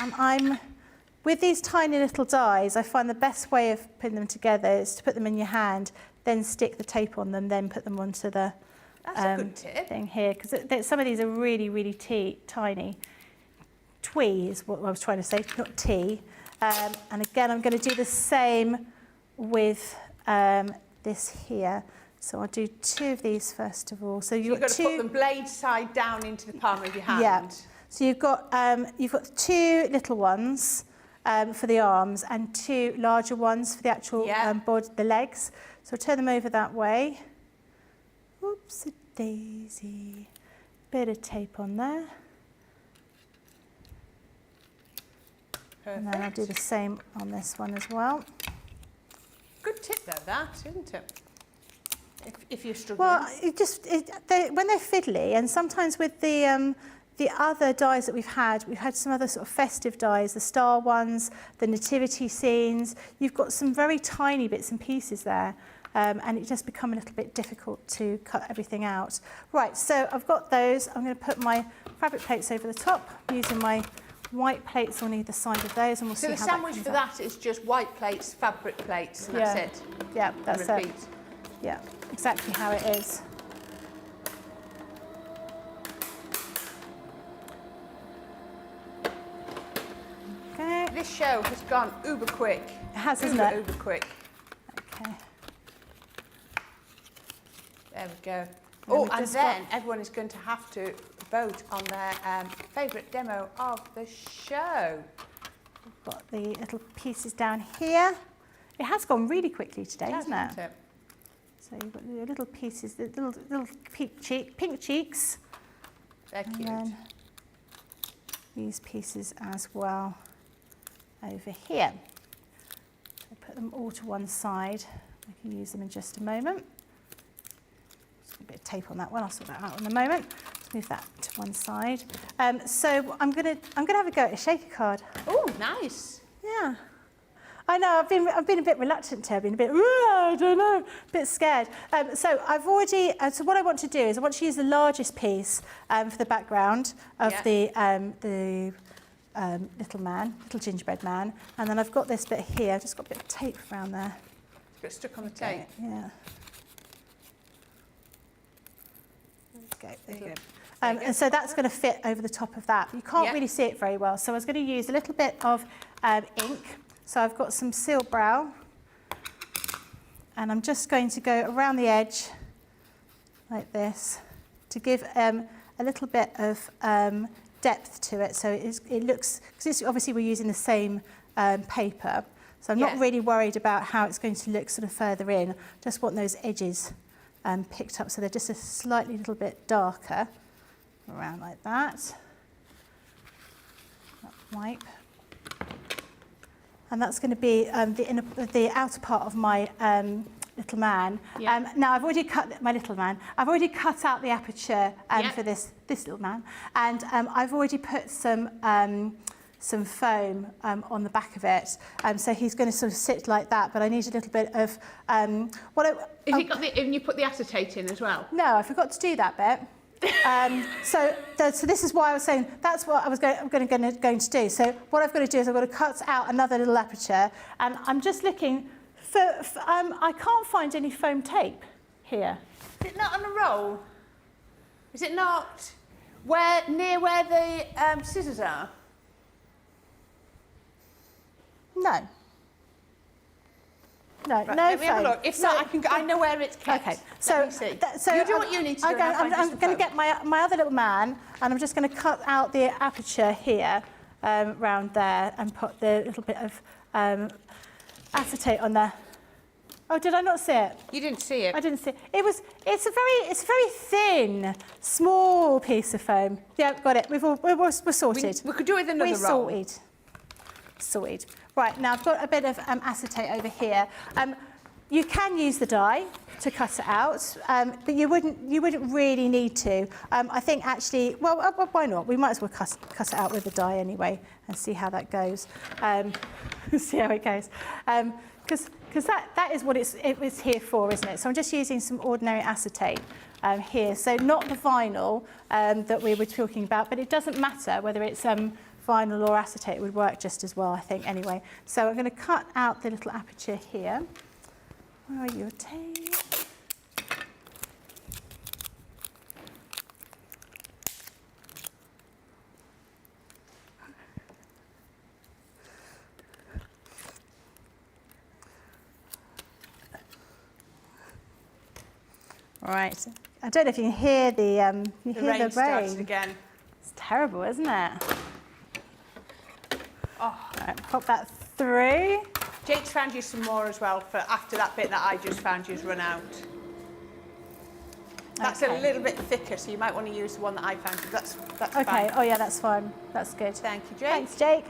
I'm, with these tiny little dies, I find the best way of putting them together is to put them in your hand, then stick the tape on them, then put them onto the That's a good tip. thing here. Because some of these are really, really tiny. Twee is what I was trying to say, not tea. And again, I'm going to do the same with this here. So I'll do 2 of these first of all. So You've got to put them blade side down into the palm of your hand. Yeah. So you've got 2 little ones for the arms and 2 larger ones for the actual body, the legs. So I'll turn them over that way. Oops, a daisy. Bit of tape on there. Perfect. And then I'll do the same on this one as well. Good tip though, that, isn't it? If you're struggling. Well, when they're fiddly, and sometimes with the other dies that we've had some other sort of festive dies, the star ones, the nativity scenes. You've got some very tiny bits and pieces there, and it just become a little bit difficult to cut everything out. Right, so I've got those. I'm going to put my fabric plates over the top, using my white plates on either side of those, and we'll see how that So the sandwich comes for out. that is just white plates, fabric plates, and that's it. Yeah, that's Repeat. it. Yeah, exactly how it is. Okay. This show has gone uber quick. It has, hasn't it? Uber quick. Okay. There we go. Then Oh, we've and just then everyone is going to have to vote on their favourite demo of the show. Got the little pieces down here. It has gone really quickly today, hasn't it? Hasn't it? So you've got the little pieces, the little pink cheeks. They're And cute. then these pieces as well over here. So put them all to one side. I can use them in just a moment. Just a bit of tape on that one, I'll sort that out in a moment. Let's move that to one side. So I'm gonna have a go at a shaker card. Oh, nice. Yeah. I know, I've been a bit reluctant to, I've been a bit, I don't know, a bit scared. So I've already, so what I want to do is I want to use the largest piece for the background of the little gingerbread man. And then I've got this bit here, I've just got a bit of tape around there. Got stuck on the tape. Yeah. There you go. And so that's going to fit over the top of that. You can't really see it very well. So I was going to use a little bit of ink. So I've got some seal brow, and I'm just going to go around the edge like this to give a little bit of depth to it. So it looks, because obviously we're using the same paper, so I'm not really worried about how it's going to look sort of further in. Just want those edges picked up so they're just a slightly little bit darker, around like that. Wipe. And that's going to be the outer part of my little man. Now I've already cut my little man. I've already cut out the aperture for this little man, and I've already put some foam on the back of it. So he's going to sort of sit like that. But I need a little bit of And you put the acetate in as well? No, I forgot to do that bit. So this is why I was saying that's what I was going to do. So what I've got to do is I've got to cut out another little aperture, and I'm just looking for I can't find any foam tape here. Is it not on a roll? Is it not near where the scissors are? No. No, Right, no let me have a foam. look. If not, I know where it's kept. Okay, Let me see. so you do what you need to do. I'm going to get my other little man, and I'm just going to cut out the aperture here, round there, and put the little bit of acetate on there. Oh, did I not see it? You didn't see it. I didn't see it. It's a very thin, small piece of foam. Yeah, got it. We're sorted. We could do it with another roll. We're sorted. Right, now I've got a bit of acetate over here. You can use the die to cut it out, but you wouldn't really need to. I think actually, well, why not? We might as well cut it out with the die anyway and see how that goes. See how it goes. Because that is what it was here for, isn't it? So I'm just using some ordinary acetate here. So not the vinyl that we were talking about, but it doesn't matter whether it's vinyl or acetate, it would work just as well, I think, anyway. So I'm going to cut out the little aperture here. Where are your tape? Right. I don't know if you can hear the rain. Started again. It's terrible, isn't it? Oh. Right, pop that through. Jake's found you some more as well for after that bit that I just found you's run out. That's a little bit thicker, so you might want to use the one that I found. That's okay. fine. Oh yeah, that's fine. That's good. Thank you, Jake. Thanks, Jake.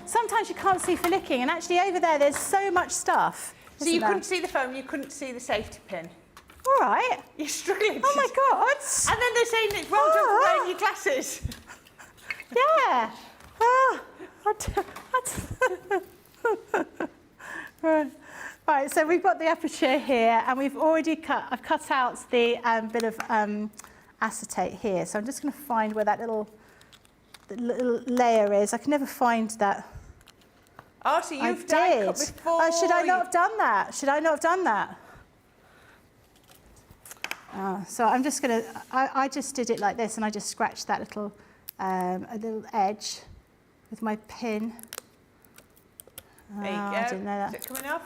Sometimes you can't see for licking, and actually over there, there's so much stuff. So you couldn't see the foam, you couldn't see the safety pin. All right. You're struggling. Oh my God. And then they're saying it's well done for wearing your glasses. Yeah. Right, so we've got the aperture here, and we've already I've cut out the bit of acetate here. So I'm just going to find where that little layer is. I can never find that. Oh, so you've die cut before. Oh, should I not have done that? Should I not have done that? So I'm just going to, I just did it like this, and I just scratched that little, a little edge with my pin. There you go. I didn't know that. Is it coming off?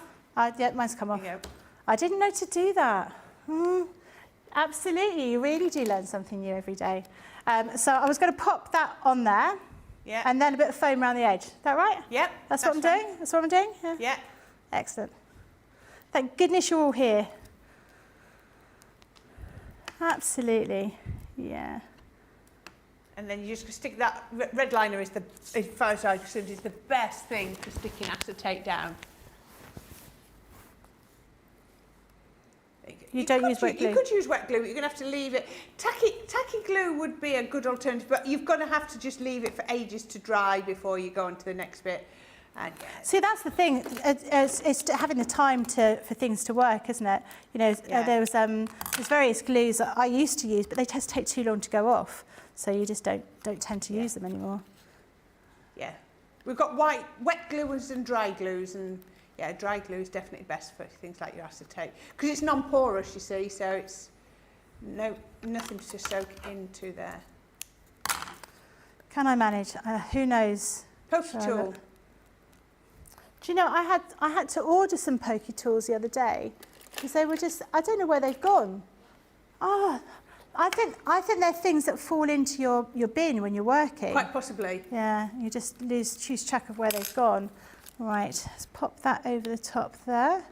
Yeah, mine's come off. There you go. I didn't know to do that. Absolutely, you really do learn something new every day. So I was going to pop that on there. Yeah. And then a bit of foam around the edge. Is that right? Yep. That's what I'm doing? That's what I'm doing? Yeah. Yeah. Excellent. Thank goodness you're all here. Absolutely. Yeah. And then you just stick that red liner is as far as I'm concerned, is the best thing for sticking acetate down. You don't use wet glue? You could use wet glue, but you're going to have to leave it. Tacky glue would be a good alternative, but you've got to have to just leave it for ages to dry before you go on to the next bit. And, See, that's the thing. It's having the time for things to work, isn't it? You know, there's various glues that I used to use, but they just take too long to go off, so you just don't tend to use them anymore. Yeah, we've got wet glues and dry glues, and yeah, dry glue is definitely best for things like your acetate because it's non-porous, you see, so it's nothing to soak into there. Can I manage? Who knows? Pokey tool. Do you know, I had to order some pokey tools the other day because they were just, I don't know where they've gone. Oh, I think they're things that fall into your bin when you're working. Quite possibly. Yeah, you just choose track of where they've gone. Right, let's pop that over the top there.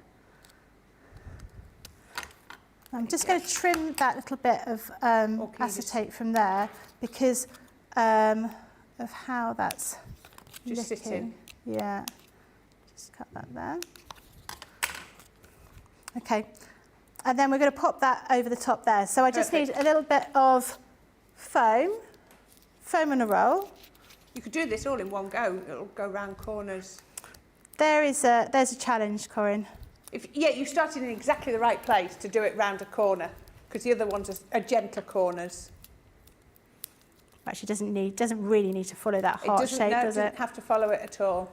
I'm just going to trim that little bit of acetate from there because of how that's just looking. sitting. Yeah. Just cut that there. Okay, and then we're going to pop that over the top there. So I just need a little bit of foam on a roll. You could do this all in one go. It'll go round corners. There's a challenge, Corrine. You started in exactly the right place to do it round a corner because the other ones are gentler corners. Actually, doesn't really need to follow that heart shape, does it? It doesn't have to follow it at all.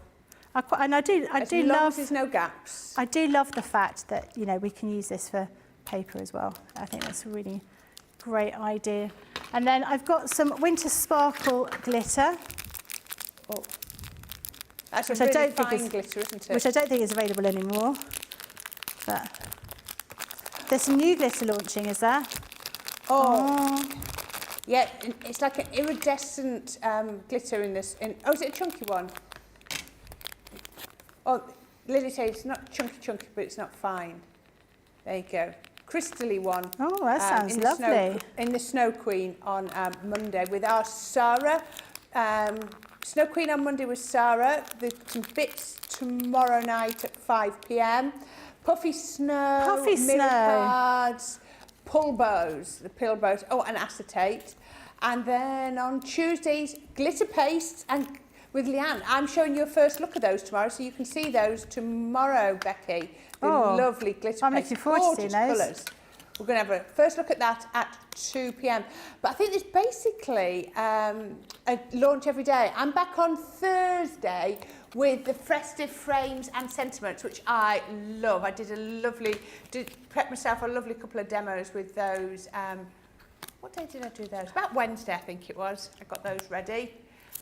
I do as love. long as there's no gaps. I do love the fact that we can use this for paper as well. I think that's a really great idea. And then I've got some Winter Sparkle glitter. Oh. That's a really fine glitter, isn't it? Which I don't think is available anymore. But there's some new glitter launching, is there? Oh. Yeah, it's like an iridescent glitter in this. Oh, is it a chunky one? Oh, Lily says it's not chunky, but it's not fine. There you go. Crystally one. Oh, that sounds lovely. In the Snow Queen on Monday with our Sarah. Snow Queen on Monday with Sarah. There's some bits tomorrow night at 5 p.m. Puffy snow, mirror cards, pull bows, the pill bows, and acetate. And then on Tuesdays, glitter pastes and with Leanne. I'm showing you a first look of those tomorrow, so you can see those tomorrow, Becky. The lovely glitter pastes. I'm looking forward to seeing those. Colours. We're going to have a first look at that at 2 p.m. But I think there's basically a launch every day. I'm back on Thursday with the festive frames and sentiments, which I love. I did prep myself a lovely couple of demos with those. What day did I do those? About Wednesday, I think it was. I got those ready.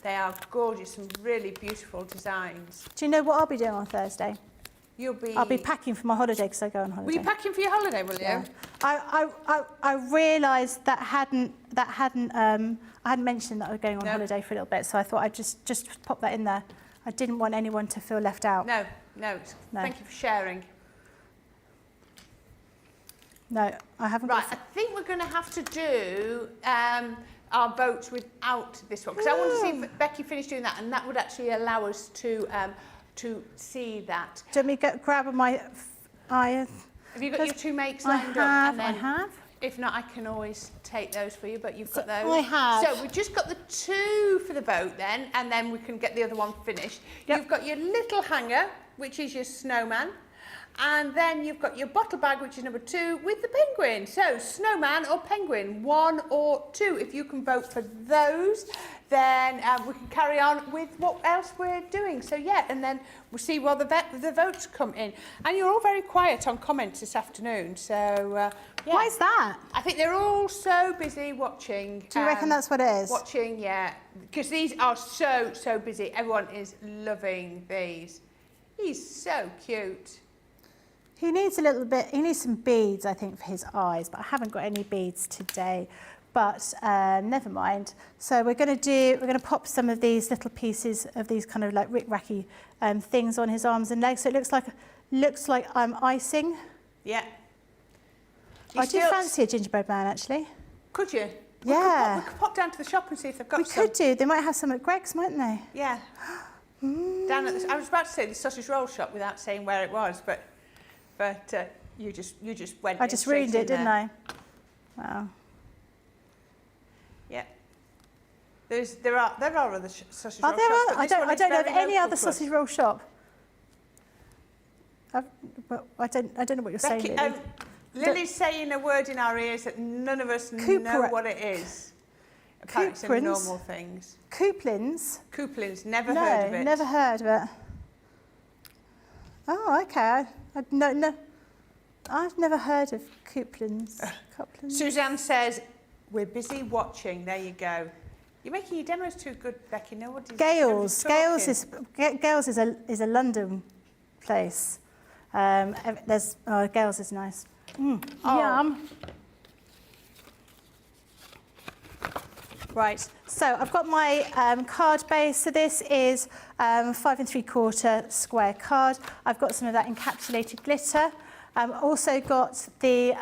They are gorgeous, some really beautiful designs. Do you know what I'll be doing on Thursday? I'll be packing for my holiday because I go on holiday. Will you packing for your holiday, will you? Yeah. I realised I hadn't mentioned that I was going on holiday for a little bit, so I thought I'd just pop that in there. I didn't want anyone to feel left out. No. Thank you for sharing. No, I haven't. Right, I think we're going to have to do our votes without this one because I want to see if Becky finished doing that, and that would actually allow us to see that. Do you want me to grab my Have you got your two makes lined up? I have. If not, I can always take those for you, but you've got those. I have. So we've just got the two for the vote then, and then we can get the other one finished. Yep. You've got your little hanger, which is your snowman, and then you've got your bottle bag, which is number 2, with the penguin. So snowman or penguin, 1 or 2. If you can vote for those, then we can carry on with what else we're doing. So yeah, and then we'll see while the votes come in. And you're all very quiet on comments this afternoon, so yeah. Why is that? I think they're all so busy watching. Do you reckon that's what it is? Watching, yeah, because these are so busy. Everyone is loving these. He's so cute. He needs a little bit, he needs some beads, I think, for his eyes, but I haven't got any beads today. But never mind. So we're going to pop some of these little pieces of these kind of like rick-racky things on his arms and legs. So it looks like I'm icing. Yeah. I do fancy a gingerbread man, actually. Could you? Yeah. We could pop down to the shop and see if they've got some. We could do. They might have some at Greg's, mightn't they? Yeah. Down at I was about to say the sausage roll shop without saying where it was, but You just went. I just ruined it, didn't I? Wow. Yeah. There are other sausage Are roll there? shops, but I this one don't is know of very any local other to us. sausage roll shop. Well, I don't know what you're Becky, saying, Lily. Lily's saying a word in our ears that none of us know what it is. Apparently some Couperins? normal things. Couplins? Couplins, never heard of it. Never heard of it. Oh, okay. No, I've never heard of couplins. Couplins. Suzanne says, we're busy watching. There you go. You're making your demos too good, Becky. Nobody's Gales. talking. Gales is a London place. Gales is nice. Oh. Yum. Right, so I've got my card base. So this is 5 3/4 square card. I've got some of that encapsulated glitter. Also got the,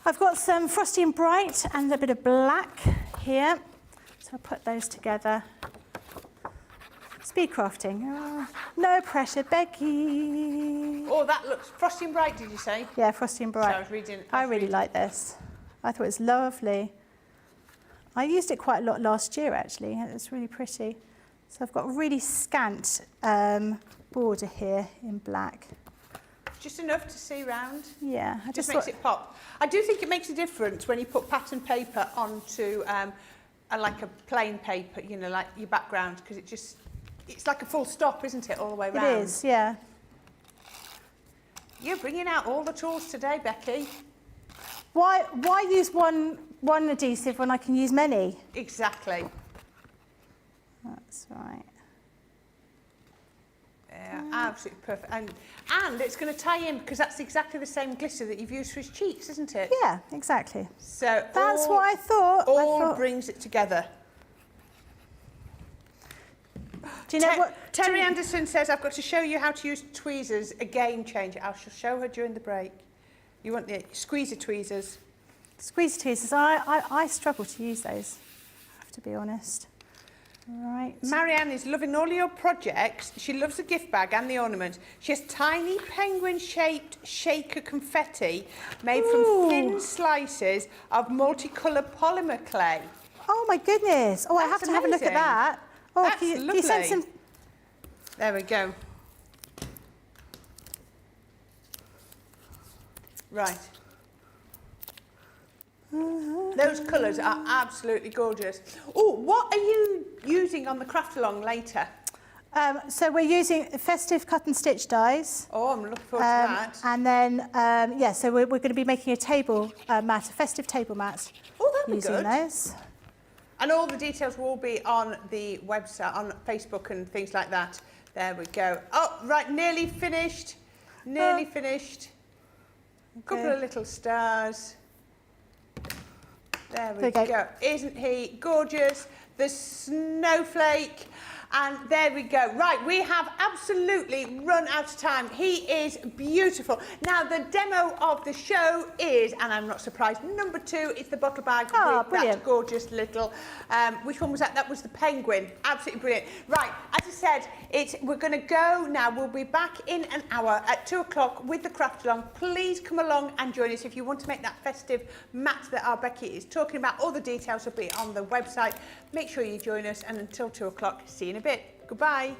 I've got some Frosty and Bright and a bit of black here. So I'll put those together. Speed crafting. Oh, no pressure, Becky. Oh, that looks Frosty and Bright, did you say? Yeah, Frosty and Bright. So I was reading. I really like this. I thought it was lovely. I used it quite a lot last year, actually. It's really pretty. So I've got a really scant border here in black. Just enough to see round. Yeah, I Just just makes thought, it pop. I do think it makes a difference when you put pattern paper onto like a plain paper, you know, like your background, because it's like a full stop, isn't it, all the way round? it is, yeah. You're bringing out all the tools today, Becky. Why use one adhesive when I can use many? Exactly. That's right. Yeah, absolutely perfect. And it's going to tie in because that's exactly the same glitter that you've used for his cheeks, isn't it? Yeah, exactly. So That's what I thought. All brings it together. Do you know what? Terry Anderson says, I've got to show you how to use tweezers, a game changer. I shall show her during the break. You want the squeezer tweezers? Squeeze tweezers. I struggle to use those, I have to be honest. Right. Marianne is loving all your projects. She loves the gift bag and the ornament. She has tiny penguin-shaped shaker confetti made from thin slices of multicoloured polymer clay. Oh my goodness. Oh, I have to have a look at amazing. that. Oh, That's can you send lovely. some? There we go. Right. Those colours are absolutely gorgeous. Oh, what are you using on the craft along later? So we're using festive cut and stitch dies. Oh, I'm looking forward to that. And then, yeah, so we're going to be making a table mat, a festive table mat. Oh, that'd be using good. those. And all the details will be on the website, on Facebook and things like that. There we go. Oh, right, nearly finished. Nearly finished. A couple of little stars. There we go. Isn't he gorgeous? The snowflake. And there we go. Right, we have absolutely run out of time. He is beautiful. Now, the demo of the show is, and I'm not surprised, number 2 is the bottle bag with brilliant. that gorgeous little, which one was that? That was the penguin. Absolutely brilliant. Right, as I said, we're going to go now. We'll be back in an hour at 2 o'clock with the craft along. Please come along and join us if you want to make that festive mat that our Becky is talking about. All the details will be on the website. Make sure you join us, and until 2 o'clock, see you in a bit. Goodbye.